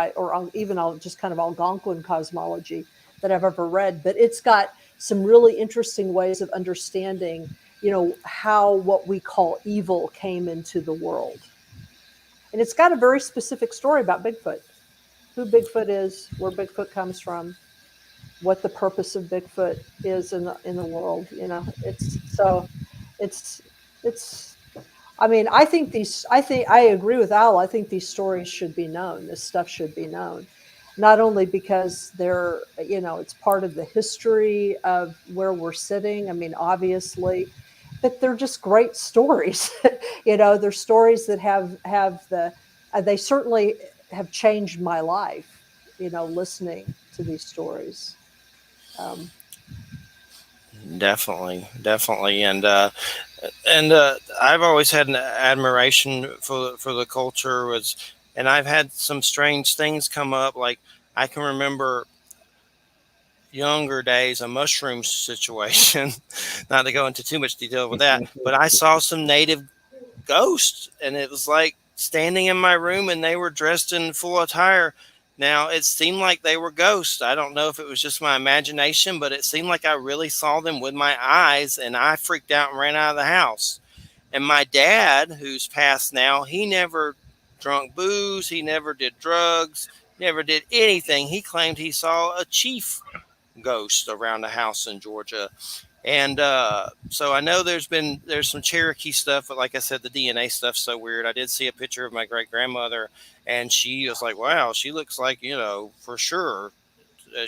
even just kind of Algonquin cosmology that I've ever read. But it's got some really interesting ways of understanding, how what we call evil came into the world. And it's got a very specific story about Bigfoot, who Bigfoot is, where Bigfoot comes from, what the purpose of Bigfoot is in the world. It's it's. I mean, I think these. I think I agree with Al. I think these stories should be known. This stuff should be known, not only because it's part of the history of where we're sitting. I mean, obviously, but they're just great stories. They're stories that have they certainly have changed my life. Listening to these stories. Um, Definitely, definitely, and I've always had an admiration for the culture. And I've had some strange things come up. Like, I can remember younger days a mushroom situation. Not to go into too much detail with that, but I saw some native ghosts, and it was like standing in my room, and they were dressed in full attire. Now, it seemed like they were ghosts. I don't know if it was just my imagination, but it seemed like I really saw them with my eyes, and I freaked out and ran out of the house. And my dad, who's passed now, he never drunk booze. He never did drugs, never did anything. He claimed he saw a chief ghost around the house in Georgia. And so I know there's some Cherokee stuff, but like I said, the DNA stuff's so weird. I did see a picture of my great grandmother, and she was like, "Wow, she looks like for sure."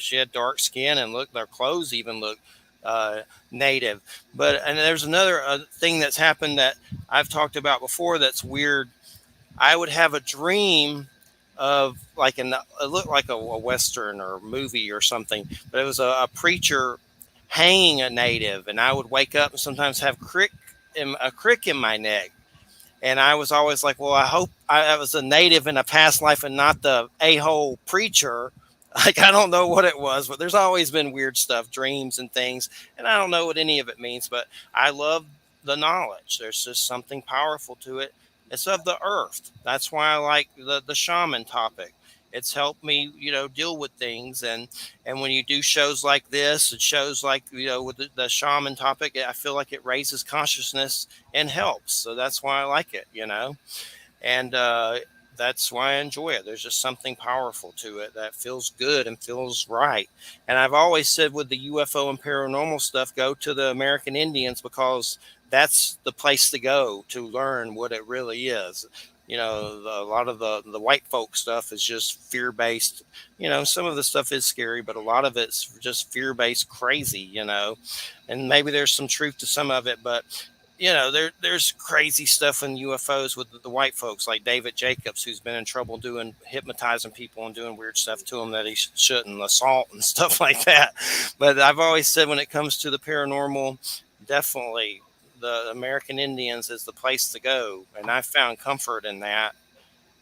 She had dark skin, and look, their clothes even look uh, native. But and there's another thing that's happened that I've talked about before that's weird. I would have a dream of like it looked like a western or movie or something, but it was a preacher hanging a native, and I would wake up and sometimes have a crick in my neck. And I was always like, well, I hope I was a native in a past life and not the a-hole preacher. Like, I don't know what it was, but there's always been weird stuff, dreams and things. And I don't know what any of it means, but I love the knowledge. There's just something powerful to it. It's of the earth. That's why I like the shaman topic. It's helped me, deal with things. And when you do shows like this, and shows like, with the shaman topic, I feel like it raises consciousness and helps. So that's why I like it. And that's why I enjoy it. There's just something powerful to it that feels good and feels right. And I've always said with the UFO and paranormal stuff, go to the American Indians because that's the place to go to learn what it really is. A lot of the white folk stuff is just fear based. Some of the stuff is scary, but a lot of it's just fear based crazy. And maybe there's some truth to some of it, but there's crazy stuff in UFOs with the white folks like David Jacobs, who's been in trouble doing hypnotizing people and doing weird stuff to them that he shouldn't, assault and stuff like that. But I've always said when it comes to the paranormal, definitely the American Indians is the place to go, and I found comfort in that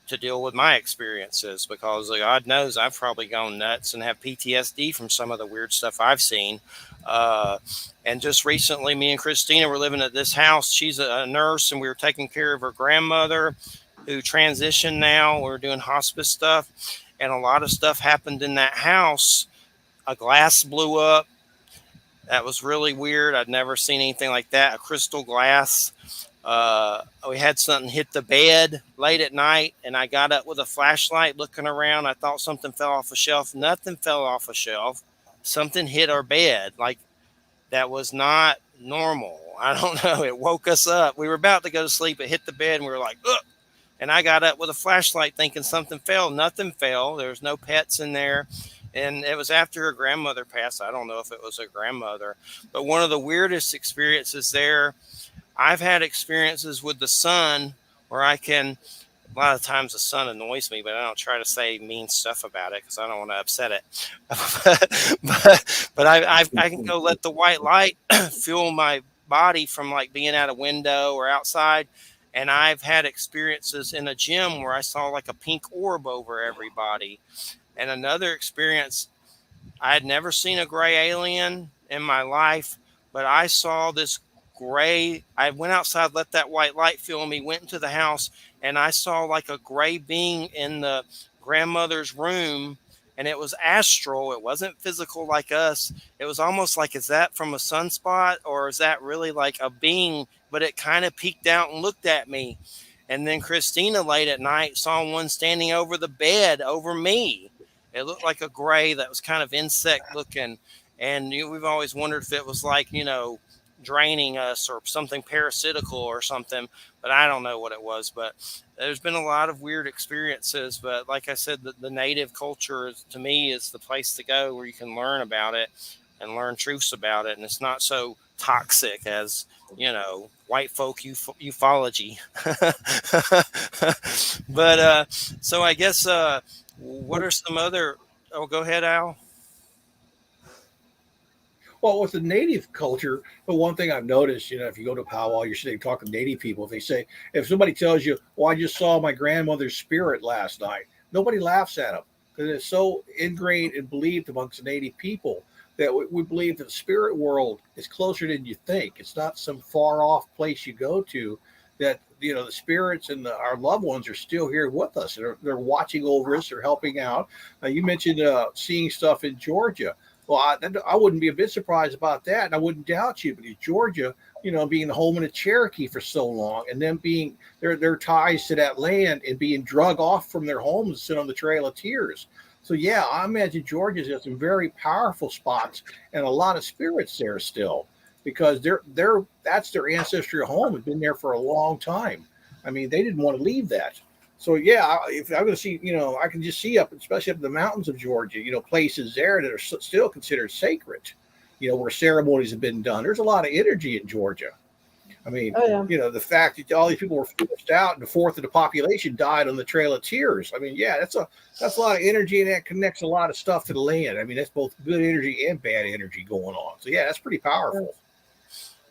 to deal with my experiences because God knows I've probably gone nuts and have PTSD from some of the weird stuff I've seen. Uh, and just recently, me and Christina were living at this house. She's a nurse, and we were taking care of her grandmother who transitioned now. We're doing hospice stuff, and a lot of stuff happened in that house. A glass blew up. That was really weird. I'd never seen anything like that. A crystal glass. We had something hit the bed late at night, and I got up with a flashlight looking around. I thought something fell off a shelf. Nothing fell off a shelf. Something hit our bed. Like, that was not normal. I don't know. It woke us up. We were about to go to sleep. It hit the bed, and we were like, ugh. And I got up with a flashlight thinking something fell. Nothing fell. There was no pets in there. And it was after her grandmother passed. I don't know if it was her grandmother. But one of the weirdest experiences there, I've had experiences with the sun where a lot of times the sun annoys me, but I don't try to say mean stuff about it because I don't want to upset it. but I can go let the white light fuel my body from like being at a window or outside. And I've had experiences in a gym where I saw like a pink orb over everybody. And another experience, I had never seen a gray alien in my life, but I saw this gray. I went outside, let that white light fill me, went into the house, and I saw like a gray being in the grandmother's room. And it was astral. It wasn't physical like us. It was almost like, is that from a sunspot or is that really like a being? But it kind of peeked out and looked at me. And then Christina late at night saw one standing over the bed over me. It looked like a gray that was kind of insect looking. And we've always wondered if it was like, draining us or something parasitical or something, but I don't know what it was. But there's been a lot of weird experiences. But like I said, the native culture to me is the place to go where you can learn about it and learn truths about it. And it's not so toxic as, white folk ufology. But so I guess what are some other? Oh, go ahead, Al. Well, with the native culture, the one thing I've noticed, if you go to powwow, you're sitting talking to native people. If they say, if somebody tells you, "Well, I just saw my grandmother's spirit last night," nobody laughs at them because it's so ingrained and believed amongst the native people that we believe that the spirit world is closer than you think. It's not some far off place you go to. That the spirits and our loved ones are still here with us. They're watching over us. They're helping out. You mentioned seeing stuff in Georgia. Well, I wouldn't be a bit surprised about that, and I wouldn't doubt you because Georgia, being home in a Cherokee for so long, and then being their ties to that land and being drug off from their homes and sit on the Trail of Tears. So yeah, I imagine Georgia's got some very powerful spots and a lot of spirits there still, because they're that's their ancestral home. It's been there for a long time. I mean, they didn't want to leave that. So yeah, if I'm going to see, I can just see up, especially up in the mountains of Georgia, places there that are still considered sacred, where ceremonies have been done. There's a lot of energy in Georgia. I mean, Oh yeah. the fact that all these people were forced out and a fourth of the population died on the Trail of Tears. I mean, yeah, that's a lot of energy, and that connects a lot of stuff to the land. I mean, that's both good energy and bad energy going on. So yeah, that's pretty powerful.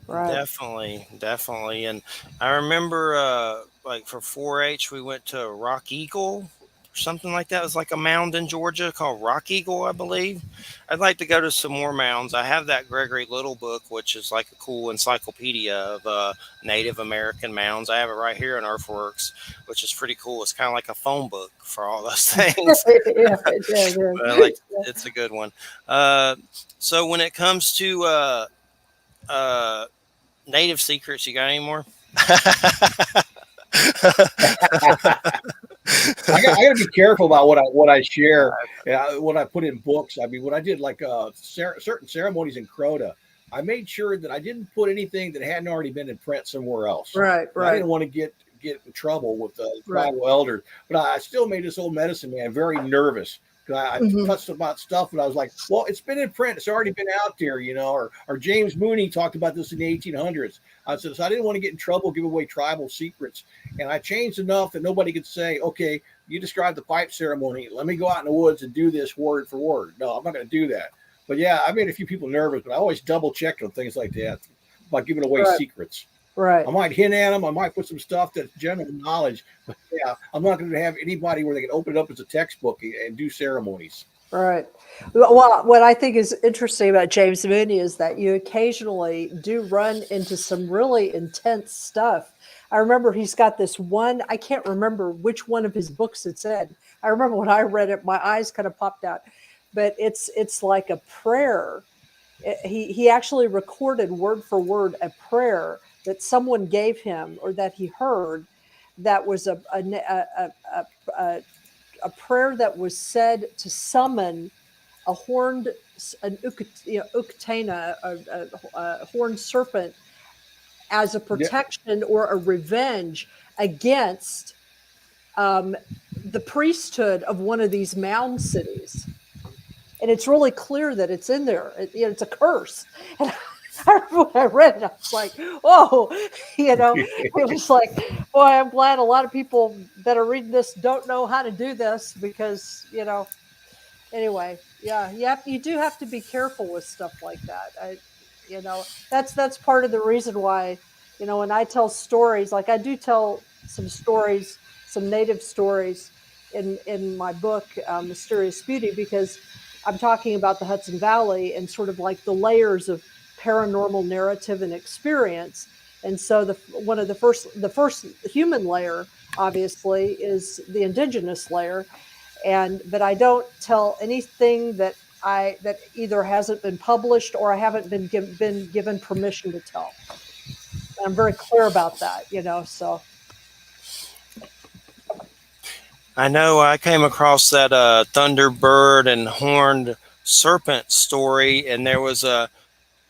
Right. Definitely, definitely. And I remember, like for 4-H, we went to Rock Eagle or something like that. It was like a mound in Georgia called Rock Eagle, I believe. I'd like to go to some more mounds. I have that Gregory Little book, which is like a cool encyclopedia of Native American mounds. I have it right here in Earthworks, which is pretty cool. It's kind of like a phone book for all those things. Yeah, it But I is. like, it's a good one. Uh, so when it comes to uh, native secrets, you got any more? I got to be careful about what I share, what I put in books. I mean, when I did like certain ceremonies in Crota, I made sure that I didn't put anything that hadn't already been in print somewhere else. Right, And I right, didn't want to get in trouble with the right. tribal elders, but I still made this old medicine man very nervous. I Hmm. touched about stuff, and I was like, "Well, it's been in print. It's already been out there, Or James Mooney talked about this in the 1800s. I said, so I didn't want to get in trouble, give away tribal secrets, and I changed enough that nobody could say, okay, you described the pipe ceremony. Let me go out in the woods and do this word for word. No, I'm not going to do that. But yeah, I made a few people nervous, but I always double checked on things like that about giving away Right, secrets. right. I might hint at them. I might put some stuff that's general knowledge, but yeah, I'm not going to have anybody where they can open it up as a textbook and do ceremonies. Right. Well, what I think is interesting about James Mooney is that you occasionally do run into some really intense stuff. I remember he's got this one, I can't remember which one of his books it said. I remember when I read it, my eyes kind of popped out. But it's like a prayer. He actually recorded word for word a prayer that someone gave him or that he heard, that was a, a prayer that was said to summon a horned an uktana, a horned serpent, as a Yeah, protection or a revenge against um, the priesthood of one of these mound cities. And it's really clear that it's in there. It's a curse. And I remember when I read it, I was like, "Oh, it was like, boy, I'm glad a lot of people that are reading this don't know how to do this because anyway, yeah, you do have to be careful with stuff like that. That's part of the reason why, when I tell stories, like I do tell some stories, some native stories in my book, Mysterious Beauty, because I'm talking about the Hudson Valley and sort of like the layers of paranormal narrative and experience. And so one of the first human layer, obviously, is the indigenous layer, but I don't tell anything that either hasn't been published or I haven't been given permission to tell. And I'm very clear about that, So I know I came across that Thunderbird and Horned Serpent story, and there was a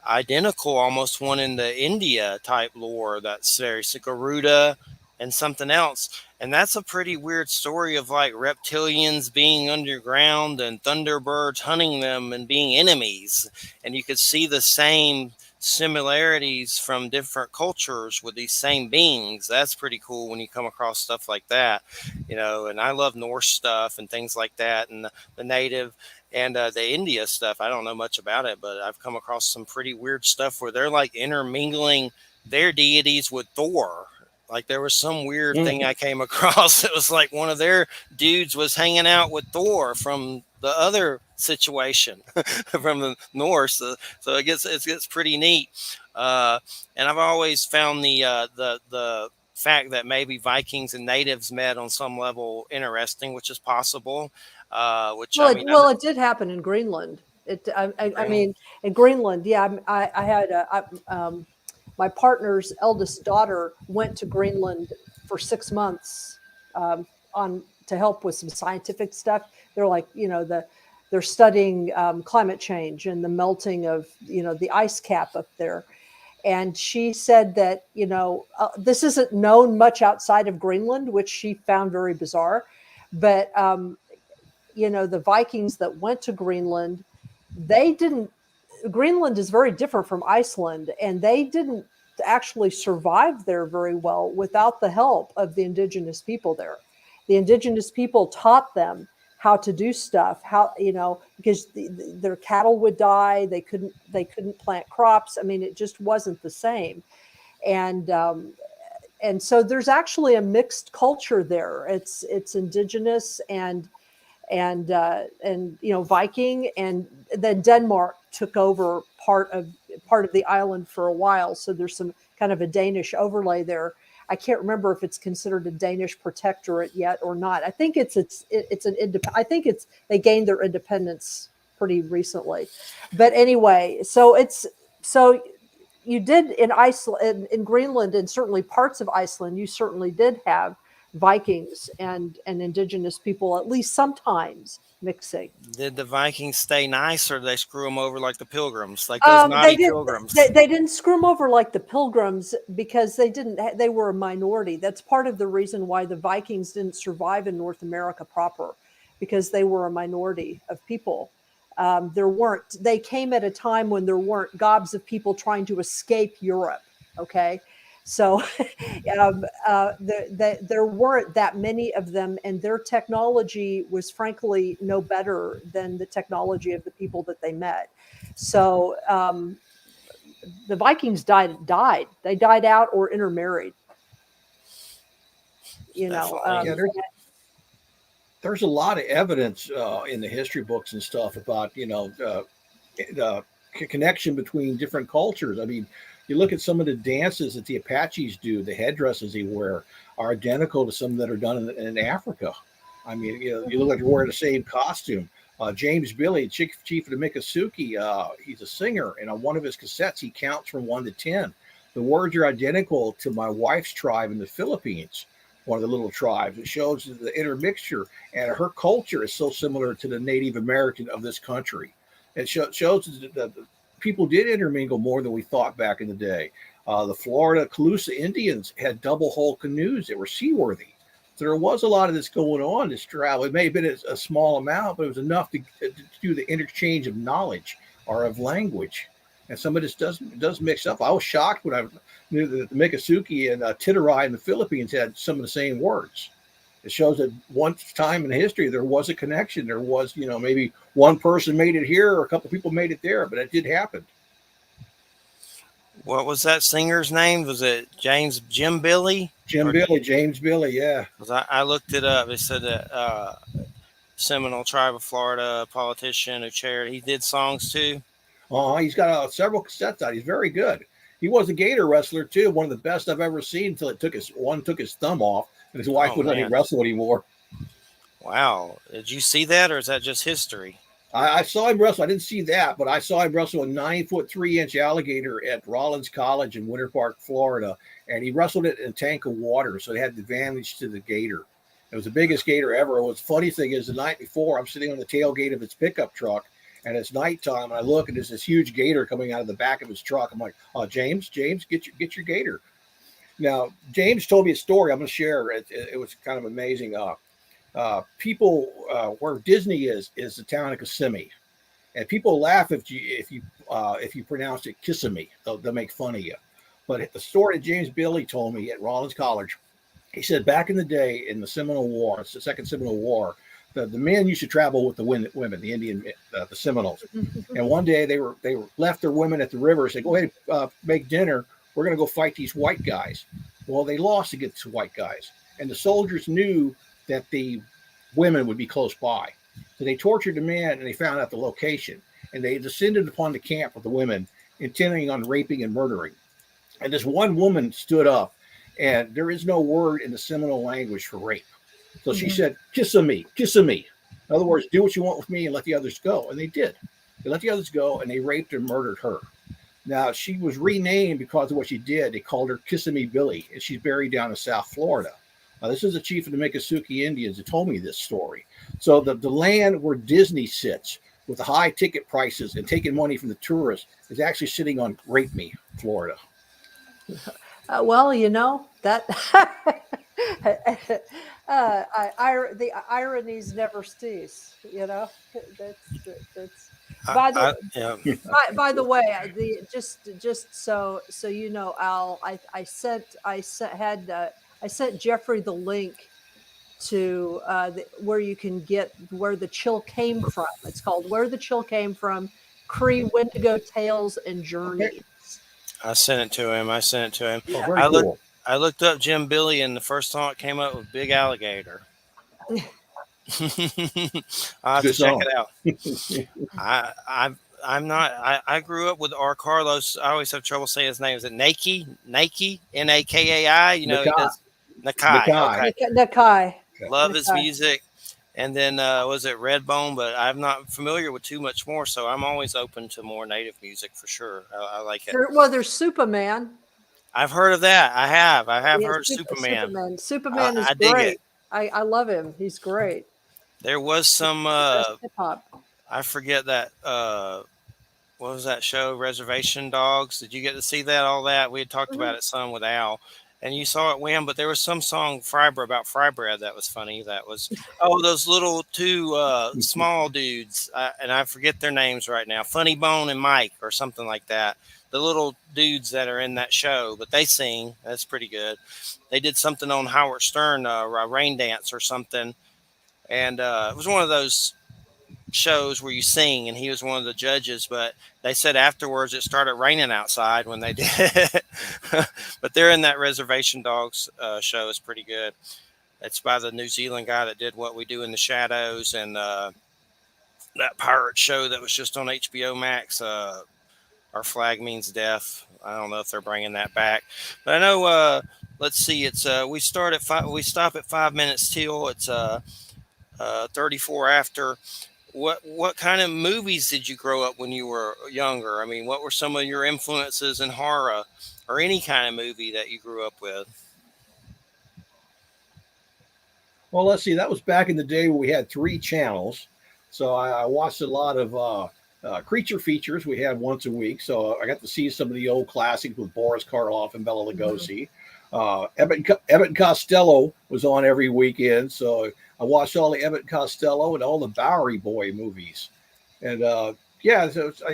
identical almost one in the India type lore that's very Garuda and something else. And that's a pretty weird story of like reptilians being underground and thunderbirds hunting them and being enemies. And you could see the same similarities from different cultures with these same beings. That's pretty cool when you come across stuff like that, and I love Norse stuff and things like that, and the native and the India stuff. I don't know much about it, but I've come across some pretty weird stuff where they're like intermingling their deities with Thor. Like there was some weird thing I came across. It was like one of their dudes was hanging out with Thor from the other situation from the Norse. So it gets pretty neat. Uh, and I've always found the fact that maybe Vikings and natives met on some level interesting, which is possible. Which well, I it mean, well it did happen in Greenland. I Greenland. mean, in Greenland, yeah. I had my partner's eldest daughter went to Greenland for 6 months on to help with some scientific stuff. They're like, they're studying climate change and the melting of, the ice cap up there. And she said that, this isn't known much outside of Greenland, which she found very bizarre. But, the Vikings that went to Greenland, they didn't, Greenland is very different from Iceland, and they didn't actually survive there very well without the help of the indigenous people there. The indigenous people taught them how to do stuff, because their cattle would die. They couldn't plant crops. I mean, it just wasn't the same. And so there's actually a mixed culture there. It's indigenous and Viking, and then Denmark took over part of the island for a while. So there's some kind of a Danish overlay there. I can't remember if it's considered a Danish protectorate yet or not. I think I think they gained their independence pretty recently. But anyway, so you did in Iceland, in Greenland, and certainly parts of Iceland, you certainly did have Vikings and indigenous people, at least sometimes, mixing. Did the Vikings stay nice, or did they screw them over like the Pilgrims, like those naughty Pilgrims? They didn't screw them over like the Pilgrims because they were a minority. That's part of the reason why the Vikings didn't survive in North America proper, because they were a minority of people. They came at a time when there weren't gobs of people trying to escape Europe. Okay. So there weren't that many of them, and their technology was frankly no better than the technology of the people that they met. So the Vikings died. They died out or intermarried. There's a lot of evidence in the history books and stuff about the connection between different cultures. I mean, you look at some of the dances that the Apaches do, the headdresses they wear are identical to some that are done in Africa. I mean, you look like you're wearing the same costume. James Billy, chief of the Miccosukee, he's a singer, and on one of his cassettes, he counts from 1 to 10. The words are identical to my wife's tribe in the Philippines, one of the little tribes. It shows the intermixture, and her culture is so similar to the Native American of this country. It shows that people did intermingle more than we thought back in the day. The Florida Calusa Indians had double hull canoes that were seaworthy. So there was a lot of this going on, this travel. It may have been a small amount, but it was enough to do the interchange of knowledge or of language. And some of this does mix up. I was shocked when I knew that the Miccosukee and Titirai in the Philippines had some of the same words. It shows that one time in history there was a connection. There was, maybe one person made it here or a couple people made it there, but it did happen. What was that singer's name? Was it James Billy? James Billy, yeah. I looked it up. It said that Seminole Tribe of Florida politician who chaired. He did songs too. He's got several cassettes out. He's very good. He was a gator wrestler too, one of the best I've ever seen until took his thumb off, and his wife wouldn't let him wrestle anymore. Wow. Did you see that, or is that just history? I saw him wrestle. I didn't see that, but I saw him wrestle a 9-foot 3-inch alligator at Rollins College in Winter Park, Florida, and he wrestled it in a tank of water, so it had the advantage to the gator. It was the biggest gator ever. What's the funny thing is, the night before, I'm sitting on the tailgate of its pickup truck, and it's nighttime, and I look, and there's this huge gator coming out of the back of his truck. I'm like, "Oh, James, get your gator." Now, James told me a story I'm going to share. It was kind of amazing. People where Disney is the town of Kissimmee, and people laugh if you pronounce it Kissimmee. They'll make fun of you. But the story that James Billy told me at Rollins College, he said back in the day in the Seminole War, it's the Second Seminole War, the men used to travel with the women, the Indian, the Seminoles. And one day they were left their women at the river. Said, "Go ahead, make dinner. We're going to go fight these white guys." Well, they lost against the white guys, and the soldiers knew that the women would be close by. So they tortured the men, and they found out the location, and they descended upon the camp with the women, intending on raping and murdering. And this one woman stood up, and there is no word in the Seminole language for rape. So she said, "Kissimmee, Kissimmee." In other words, do what you want with me and let the others go. And they did. They let the others go, and they raped and murdered her. Now, she was renamed because of what she did. They called her Kissimmee Billy, and she's buried down in South Florida. This is the chief of the Miccosukee Indians that told me this story. So the land where Disney sits with the high ticket prices and taking money from the tourists is actually sitting on Rape Me, Florida. Well, that the ironies never cease. That's by the Yeah. by the way, just so you know, Al, I sent Jeffrey the link to where you can get where the chill came from. It's called Where the Chill Came From: Cree Wendigo Tales and Okay. Journeys. I sent it to him. I sent it to him. Oh, very I looked. cool. I looked up Jim Billy, and the first thought it came up with big alligator. I'll have to Good check song. it out. I'm not. I grew up with R. Carlos. I always have trouble saying his name. Is it Nike? Nike? Nakai? He Nakai. does Nakai. Nakai. Okay. Nakai. Love his Nakai. music. And then was it Redbone? But I'm not familiar with too much more, so I'm always open to more native music for sure. I like it. There's Superman. I've heard of that. I have. I have Yeah, heard Superman. Superman is I dig it. great. I love him. He's great. There was some. Best hip hop. I forget that. What was that show? Reservation Dogs. Did you get to see that? All that we had talked about it some with Al, and you saw it when. But there was some song about fry bread that was funny. That was those little two small dudes, and I forget their names right now. Funny Bone and Mike or something like that. The little dudes that are in that show, but they sing. That's pretty good. They did something on Howard Stern, Rain Dance or something, and it was one of those shows where you sing, and he was one of the judges. But they said afterwards it started raining outside when they did it. But they're in that Reservation Dogs show. Is pretty good. It's by the New Zealand guy that did What We Do in the Shadows and that pirate show that was just on HBO Max. Our Flag Means Death. I don't know if they're bringing that back, but I know. Let's see. It's we start at five. We stop at 5 minutes till. It's 34 after. What kind of movies did you grow up when you were younger? I mean, what were some of your influences in horror or any kind of movie that you grew up with? Well, let's see. That was back in the day when we had 3 channels. So I watched a lot of creature features. We had once a week. So I got to see some of the old classics with Boris Karloff and Bela Lugosi. Abbott and Costello was on every weekend. So I watched all the Abbott Costello and all the Bowery Boy movies. And so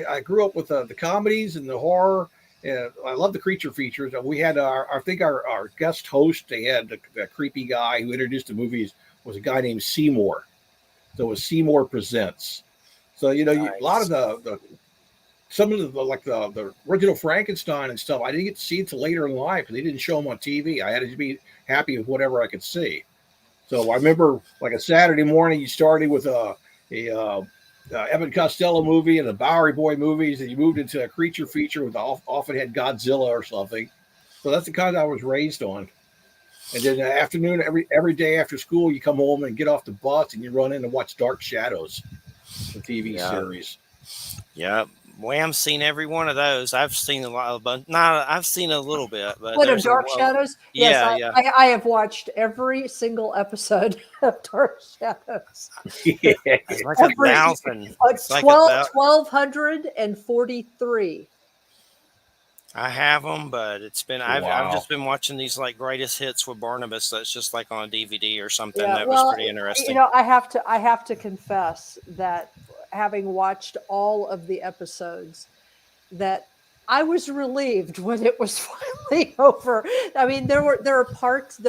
I grew up with the comedies and the horror. And I love the creature features. We had our guest host. They had the creepy guy who introduced the movies was a guy named Seymour. So it was Seymour Presents. So Nice. a lot of some of the original Frankenstein and stuff I didn't get to see until later in life because they didn't show them on TV. I had to be happy with whatever I could see. So I remember like a Saturday morning, you started with a Evan Costello movie and the Bowery Boy movies, and you moved into a creature feature with often had Godzilla or something. So that's the kind I was raised on. And then in the afternoon, every day after school, you come home and get off the bus and you run in and watch Dark Shadows, the TV series. Yeah. Wham's seen every one of those. I've seen a lot of bunch. Not, I've seen a little bit, but What of Dark Shadows? Yeah, Yes, I have watched every single episode of Dark Shadows. Yeah. It's like 1,000. It's like 1,243. I have them, but it's been I've Wow. just been watching these like greatest hits with Barnabas. That's just like on a DVD or something. Yeah, That well, was pretty interesting. I have to confess that having watched all of the episodes, that I was relieved when it was finally over. I mean, there are parts of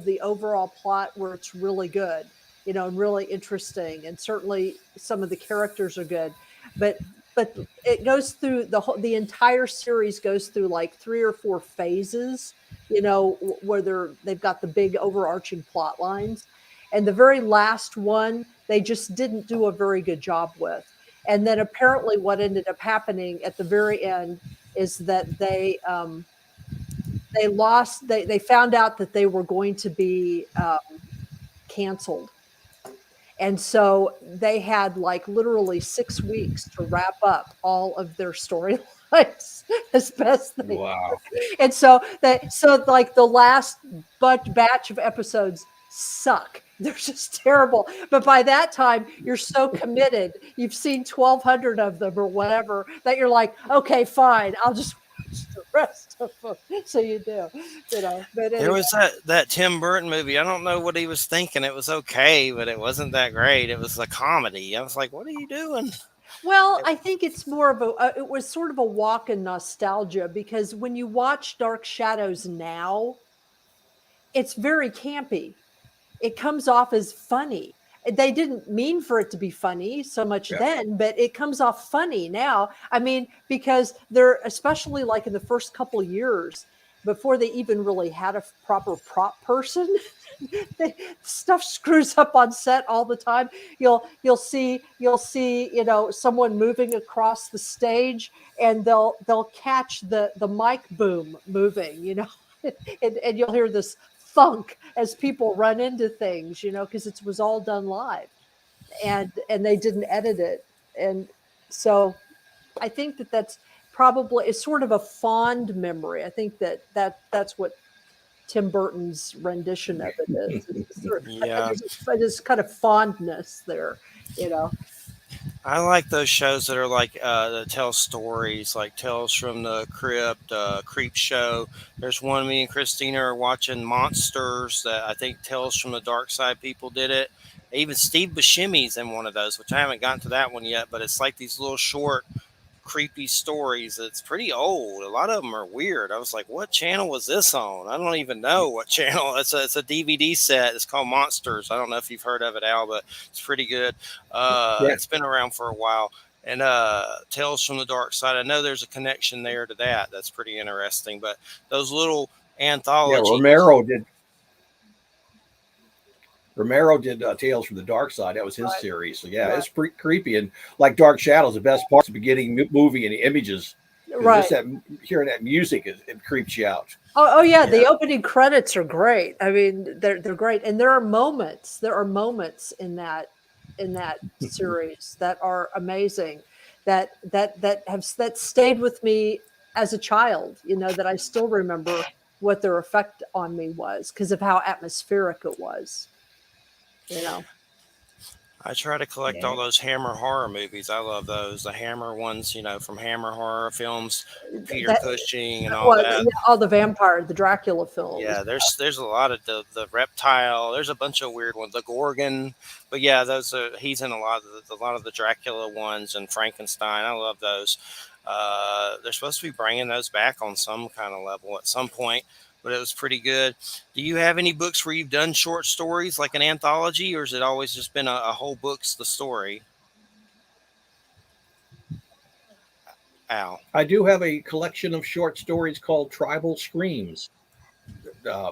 the overall plot where it's really good, and really interesting, and certainly some of the characters are good, but it goes through the entire series goes through like 3 or 4 phases, where they've got the big overarching plot lines, and the very last one they just didn't do a very good job with. And then apparently what ended up happening at the very end is that they found out that they were going to be canceled. And so they had like literally 6 weeks to wrap up all of their storylines as best they Wow. and so like the last batch of episodes suck. They're just terrible. But by that time, you're so committed. You've seen 1,200 of them or whatever that you're like, okay, fine. I'll just watch the rest of them. So you do, But There anyway, was that Tim Burton movie. I don't know what he was thinking. It was okay, but it wasn't that great. It was a comedy. I was like, "What are you doing?" well, I think it's more of it was sort of a walk in nostalgia because when you watch Dark Shadows now, it's very campy. It comes off as funny. They didn't mean for it to be funny so much Yeah. then, but it comes off funny now. I mean, because they're especially like in the first couple years before they even really had a proper prop person. Stuff screws up on set all the time. You'll see someone moving across the stage and they'll catch the mic boom moving, and you'll hear this thunk as people run into things, because it was all done live, and they didn't edit it, and so I think that's probably it's sort of a fond memory. I think that's what Tim Burton's rendition of it is. It's sort of, Yeah, there's kind of fondness there, you know. I like those shows that are like that tell stories, like Tales from the Crypt, Creep Show. There's one me and Christina are watching Monsters that I think Tales from the Dark Side people did it. Even Steve Buscemi's in one of those, which I haven't gotten to that one yet. But it's like these little short creepy stories. It's pretty old. A lot of them are weird. I was like, what channel was this on? I don't even know what channel. It's a DVD set. It's called Monsters. I don't know if you've heard of it, Al, but it's pretty good. Yeah. It's been around for a while. And Tales from the Dark Side. I know there's a connection there to that. That's pretty interesting. But those little Yeah. anthologies. Romero did Tales from the Dark Side. That was his Right, series. So yeah, right, it's pretty creepy. And like Dark Shadows, the best part's the beginning movie and the images. Because just right. that hearing that music, it creeps you out. Oh yeah, the Yeah. opening credits are great. I mean, they're great, and there are moments. There are moments in that series that are amazing, that stayed with me as a child. That I still remember what their effect on me was because of how atmospheric it was. You know, I try to collect all Yeah. those Hammer horror movies. I love those. The Hammer ones, from Hammer horror films, Peter that Cushing and all well, that. yeah, all the vampire, the Dracula films. Yeah, there's a lot of the reptile. There's a bunch of weird ones. The Gorgon, but yeah, those are he's in a lot of the Dracula ones and Frankenstein. I love those. They're supposed to be bringing those back on some kind of level at some point, but it was pretty good. Do you have any books where you've done short stories like an anthology, or has it always just been a whole book's the story? Al. I do have a collection of short stories called Tribal Screams. Uh,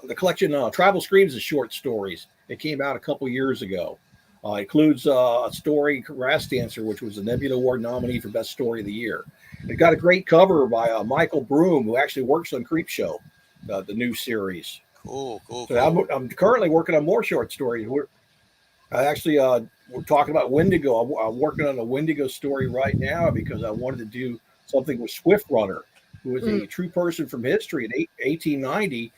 the collection Tribal Screams is short stories. It came out a couple years ago. Includes a story, Grass Dancer, which was a Nebula Award nominee for Best Story of the Year. It got a great cover by Michael Broom, who actually works on Creep Show, the new series. Cool, cool, So cool. I'm currently working on more short stories. We're talking about Wendigo. I'm working on a Wendigo story right now because I wanted to do something with Swift Runner, who was Mm, a true person from history in 1890.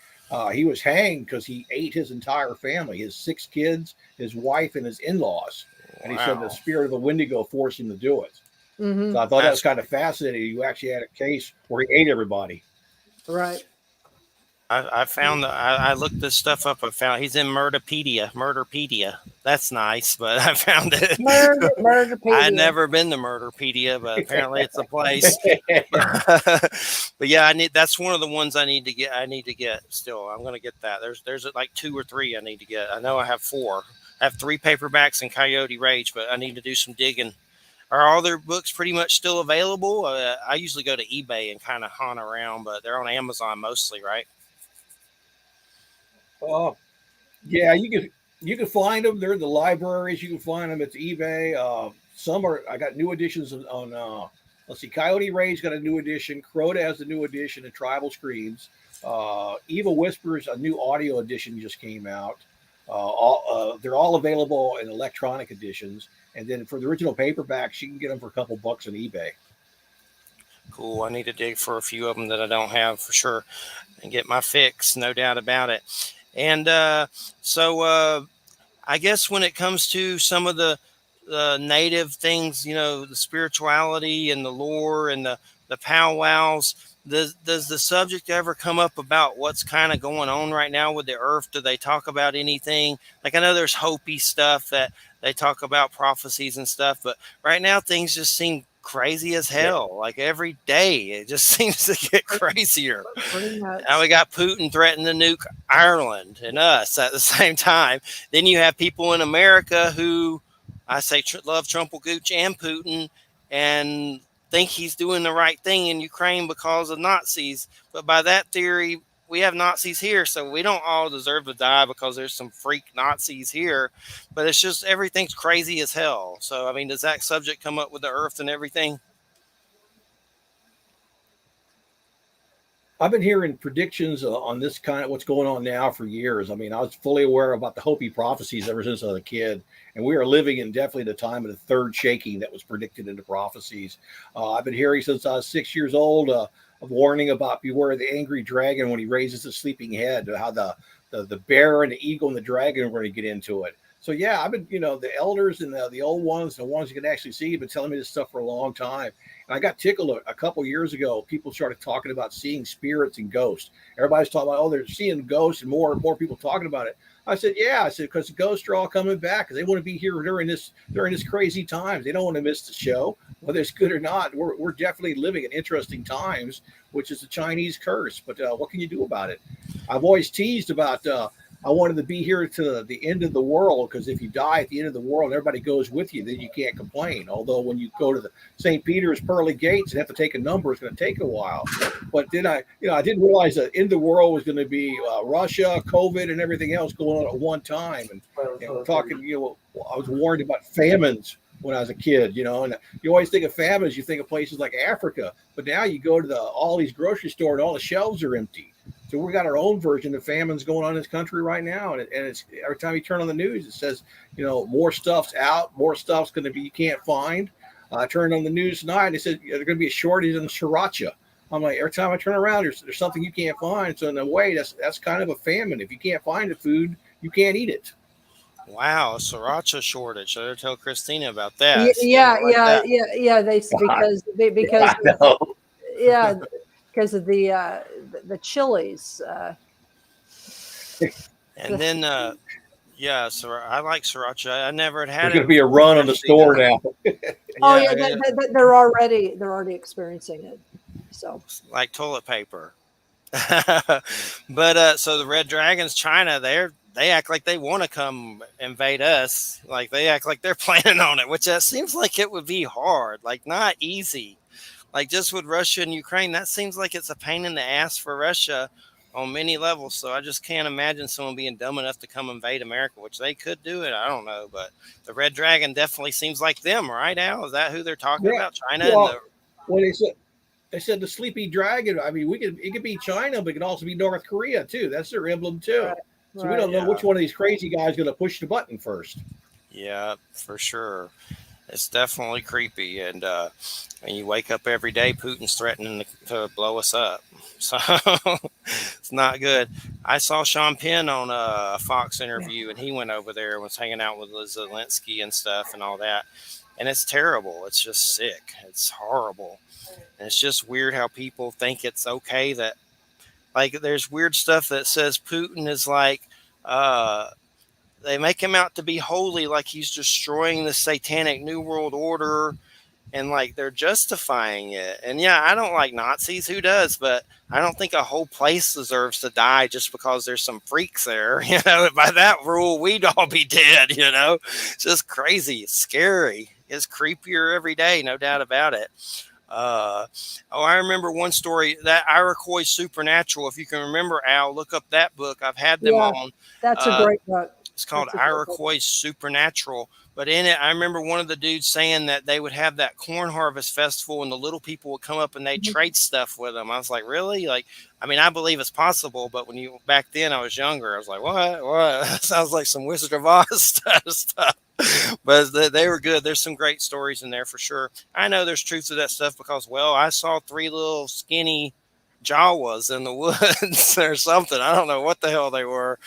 He was hanged because he ate his entire family, his 6 kids, his wife, and his in-laws. And he said the Wow, spirit of a Wendigo forced him to do it. hmm So I thought that was that's kind of fascinating. You actually had a case where he ate everybody. right. I found I looked this stuff up. I found he's in Murderpedia. That's nice, but I found it. I had Murderpedia. never been to Murderpedia, but apparently it's a place. But yeah, I need that's one of the ones I need to get. I need to get still. I'm gonna get that. There's like 2 or 3 I need to get. I know I have 4. I have 3 paperbacks in Coyote Rage, but I need to do some digging. Are all their books pretty much still available? I usually go to eBay and kind of hunt around, but they're on Amazon mostly, right? Oh, yeah, you can find them. They're in the libraries. You can find them at eBay. Some are. I got new editions on. Let's see, Coyote Ray's got a new edition. Crota has a new edition, and Tribal Screams. Evil Whispers, a new audio edition just came out. They're all available in electronic editions, and then for the original paperbacks, you can get them for a couple bucks on eBay. Cool. I need to dig for a few of them that I don't have for sure and get my fix, no doubt about it. And so I guess when it comes to some of the native things, the spirituality and the lore and the powwows, does the subject ever come up about what's kind of going on right now with the earth? Do they talk about anything? Like I know there's Hopi stuff that they talk about prophecies and stuff, but right now things just seem crazy as Yeah. hell. Like every day it just seems to get crazier. Pretty Now we nuts. got Putin threatening to nuke Ireland and us at the same time. Then you have people in America who I say love Trump will gooch and Putin and think he's doing the right thing in Ukraine because of Nazis. But by that theory, we have Nazis here, so we don't all deserve to die because there's some freak Nazis here. But it's just everything's crazy as hell. So I mean, does that subject come up with the Earth and everything? I've been hearing predictions on this kind of what's going on now for years. I mean, I was fully aware about the Hopi prophecies ever since I was a kid, and we are living in definitely the time of the third shaking that was predicted in the prophecies. I've been hearing since I was 6 years old a warning about beware of the angry dragon when he raises the sleeping head, how the bear and the eagle and the dragon are going to get into it. So yeah, I've been, the elders and the old ones, the ones you can actually see, have been telling me this stuff for a long time. And I got tickled a couple years ago. People started talking about seeing spirits and ghosts. Everybody's talking about, oh, they're seeing ghosts, and more people talking about it. I said, yeah. I said, because the ghosts are all coming back because they want to be here during this crazy times. They don't want to miss the show, whether it's good or not. We're definitely living in interesting times, which is the Chinese curse. But what can you do about it? I've always teased about I wanted to be here to the end of the world because if you die at the end of the world, everybody goes with you. Then you can't complain. Although when you go to the St. Peter's pearly gates and have to take a number, it's going to take a while. But then I didn't realize that end of the world was going to be Russia, COVID, and everything else going on at one time. And we're talking, I was warned about famines when I was a kid, and you always think of famines, you think of places like Africa, but now you go to all these grocery stores and all the shelves are empty. So we got our own version of famines going on in this country right now, and it's every time you turn on the news, it says, more stuff's out, more stuff's going to be you can't find. I turned on the news tonight, and it said there's going to be a shortage in sriracha. I'm like, every time I turn around, there's something you can't find. So in a way, that's kind of a famine. If you can't find the food, you can't eat it. Wow, a sriracha shortage. I better tell Christina about that. She Yeah, might like yeah, that. yeah, yeah. God, Because I know. yeah, because of the chilies. And then, yeah, so I like sriracha. I never had had There's it going to be a before run on the store Christina. now. Oh Yeah, yeah, yeah, they're already experiencing it. So like toilet paper. But so the Red Dragons, China, they act like they want to come invade us. Like they act like they're planning on it, which that seems like it would be hard, like not easy. Like just with Russia and Ukraine, that seems like it's a pain in the ass for Russia on many levels. So I just can't imagine someone being dumb enough to come invade America, which they could do it. I don't know, but the Red Dragon definitely seems like them, right? Al, is that who they're talking Yeah. about? China and Well, the when they said the sleepy dragon. I mean, it could be China, but it could also be North Korea too. That's their emblem right, too. So we right. don't know yeah, which one of these crazy guys is going to push the button first. yeah, for sure. It's definitely creepy, and you wake up every day, Putin's threatening to blow us up. So it's not good. I saw Sean Penn on a Fox Yeah, interview, and he went over there and was hanging out with Zelensky and stuff and all that. And it's terrible. It's just sick. It's horrible. And it's just weird how people think it's okay that, like, there's weird stuff that says Putin is like, uh, they make him out to be holy, like he's destroying the satanic New World Order and like they're justifying it. And yeah, I don't like Nazis. Who does? But I don't think a whole place deserves to die just because there's some freaks there. By that rule, we'd all be dead. It's just crazy. It's scary. It's creepier every day, no doubt about it. Uh, oh, I remember one story that Iroquois Supernatural. If you can remember, Al, look up that book. I've had them yeah. on. That's a Uh, great book. It's called That's a good book. Iroquois Supernatural. But in it, I remember one of the dudes saying that they would have that corn harvest festival, and the little people would come up and they'd Mhm. trade stuff with them. I was like, really? Like, I mean, I believe it's possible, but when you back then I was younger, I was like, what? What? Sounds like some Wizard of Oz stuff. But they were good. There's some great stories in there for sure. I know there's truth to that stuff because, well, I saw three little skinny Jawas in the woods or something. I don't know what the hell they were,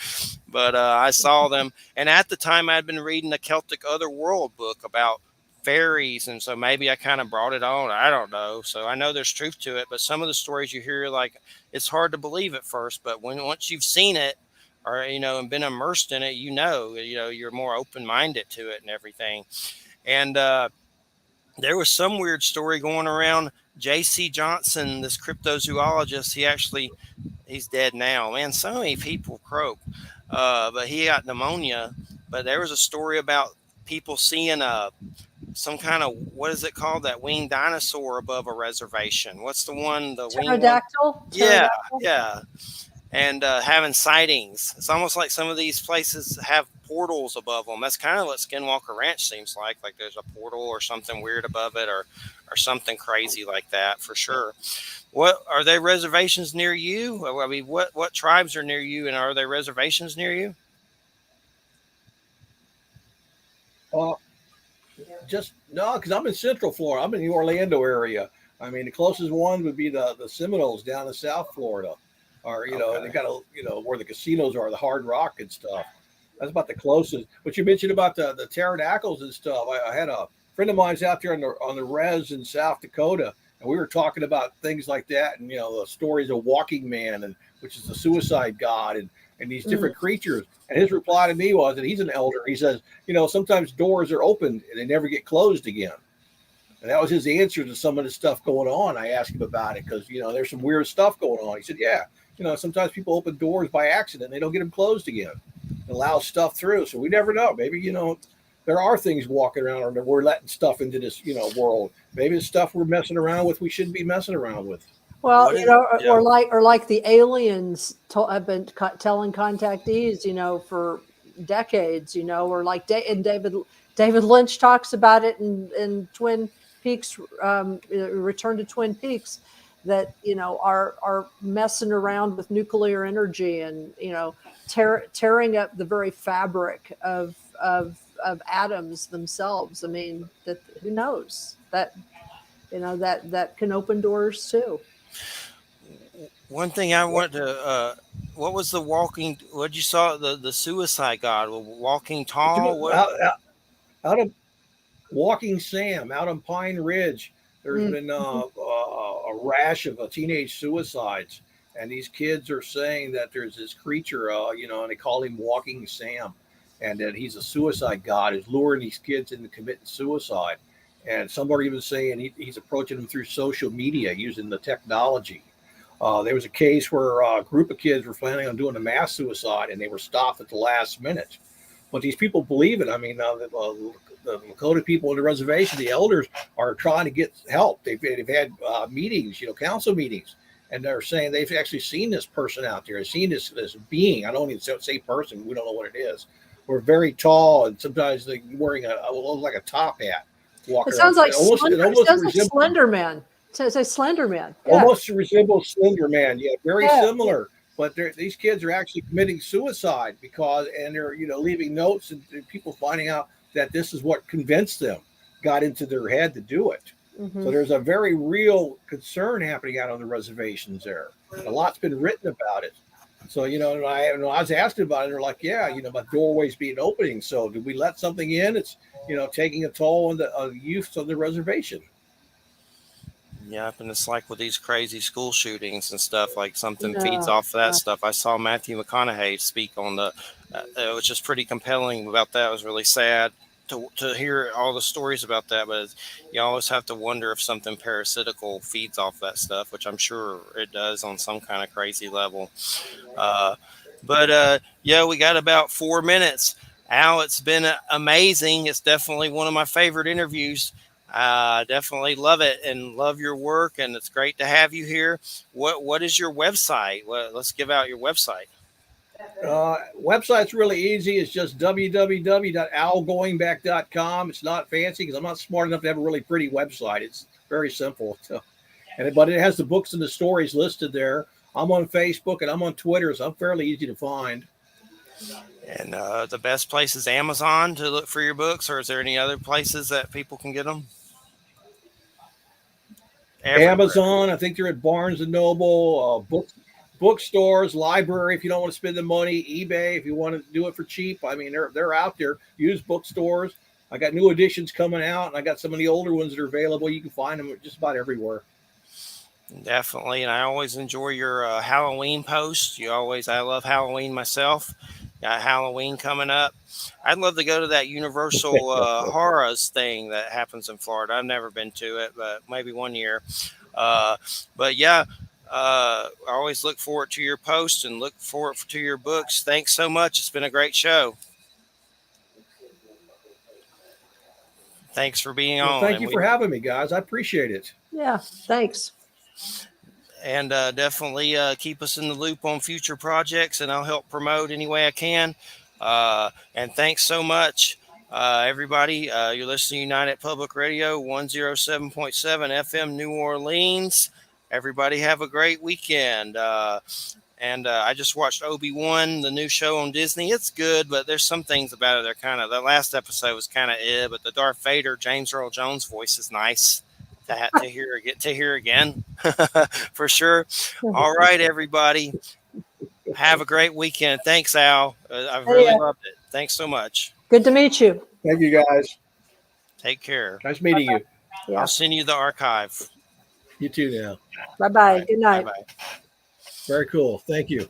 but I saw them. And at the time, I'd been reading a Celtic Otherworld book about fairies, and so maybe I kind of brought it on. I don't know. So I know there's truth to it, but some of the stories you hear, like, it's hard to believe at first, but when once you've seen it, or and been immersed in it, you're more open minded to it and everything. And there was some weird story going around. J.C. Johnson, this cryptozoologist, he's dead now. Man, so many people croak. But he got pneumonia. But there was a story about people seeing some kind of, what is it called? That winged dinosaur above a reservation. What's the one? The winged one? Pterodactyl. Yeah, Pterodactyl. yeah. And having sightings. It's almost like some of these places have portals above them. That's kind of what Skinwalker Ranch seems like. Like there's a portal or something weird above it, or something crazy like that for sure. What are there reservations near you? I mean, what tribes are near you, and are there reservations near you? Uh, just no, because I'm in Central Florida. I'm in the Orlando area. I mean, the closest one would be the Seminoles down in South Florida, or they Okay. got where the casinos are, the Hard Rock and stuff. That's about the closest. But you mentioned about the pterodactyls and stuff. I had a friend of mine's out there on the res in South Dakota, and we were talking about things like that, and the stories of Walking Man, and which is the suicide god, and these Mm. different creatures. And his reply to me was, and he's an elder. He says, sometimes doors are opened and they never get closed again. And that was his answer to some of the stuff going on. I asked him about it because there's some weird stuff going on. He said, yeah, sometimes people open doors by accident, they don't get them closed again. It allows stuff through. So we never know. Maybe there are things walking around, or we're letting stuff into this world. Maybe it's stuff we're messing around with we shouldn't be messing around with. Well, What is? Yeah. or like the aliens have been telling contactees, for decades, or like and David Lynch talks about it in Twin Peaks, Return to Twin Peaks, that are messing around with nuclear energy and tearing up the very fabric of atoms themselves. I mean, that who knows that that can open doors too. One thing I want to. What was the walking? What you saw the suicide god? Walking tall? What? Out of Walking Sam out on Pine Ridge, there's Mm. been a rash of teenage suicides, and these kids are saying that there's this creature, and they call him Walking Sam, and that he's a suicide god who's luring these kids into committing suicide. And some are even saying he's approaching them through social media using the technology. There was a case where a group of kids were planning on doing a mass suicide, and they were stopped at the last minute. But these people believe it. I mean, the Lakota people on the reservation, the elders, are trying to get help. They've had meetings, council meetings, and they're saying they've actually seen this person out there, seen this being. I don't even say person. We don't know what it is. We're very tall, and sometimes they're wearing like a top hat, It walking around. sounds like It Slender. It almost sounds like resembles Slender Man. It says Slender Man. Yeah, almost resembles Slender Man. Yeah, very yeah. similar. But these kids are actually committing suicide and they're leaving notes, and people finding out that this is what convinced them, got into their head to do it. Hmm. So there's a very real concern happening out on the reservations there. A lot's been written about it. So I was asking about it. They're like, yeah, about doorways being opening. So did we let something in? It's taking a toll on the youth on the reservation. Yeah, and it's like with these crazy school shootings and stuff, like something feeds No, off of that no. stuff. I saw Matthew McConaughey speak on which is pretty compelling about that. It was really sad to hear all the stories about that, but you always have to wonder if something parasitical feeds off that stuff, which I'm sure it does on some kind of crazy level. Uh, but yeah, we got about 4 minutes. Al, it's been amazing. It's definitely one of my favorite interviews. I definitely love it and love your work, and it's great to have you here. What is your website? Let's give out your website. Website's really easy. It's just www.owlgoingback.com. It's not fancy because I'm not smart enough to have a really pretty website. It's very simple. So, but it has the books and the stories listed there. I'm on Facebook and I'm on Twitter, so I'm fairly easy to find. And the best place is Amazon to look for your books, or is there any other places that people can get them? Everywhere. Amazon, I think they're at Barnes and Noble, bookstores, library if you don't want to spend the money, eBay if you want to do it for cheap. I mean, they're out there. Used bookstores. I got new editions coming out, and I got some of the older ones that are available. You can find them just about everywhere. Definitely, and I always enjoy your Halloween posts. I love Halloween myself. Got Halloween coming up. I'd love to go to that Universal Horrors thing that happens in Florida. I've never been to it, but maybe one year. But yeah, I always look forward to your posts and look forward to your books. Thanks so much. It's been a great show. Thanks for being on. Thank you for having me, guys. I appreciate it. Yeah, thanks. And definitely keep us in the loop on future projects, and I'll help promote any way I can. And thanks so much, everybody. You're listening to United Public Radio, 107.7 FM, New Orleans. Everybody have a great weekend. And I just watched Obi-Wan, the new show on Disney. It's good, but there's some things about it that are kind of, the last episode was kind of but the Darth Vader, James Earl Jones voice is nice to hear again for sure. All right, everybody. Have a great weekend. Thanks, Al. I've really loved it. Thanks so much. Good to meet you. Thank you, guys. Take care. Nice meeting you. Yeah. I'll send you the archive. You too now. Bye-bye. Good night. Bye-bye. Very cool. Thank you.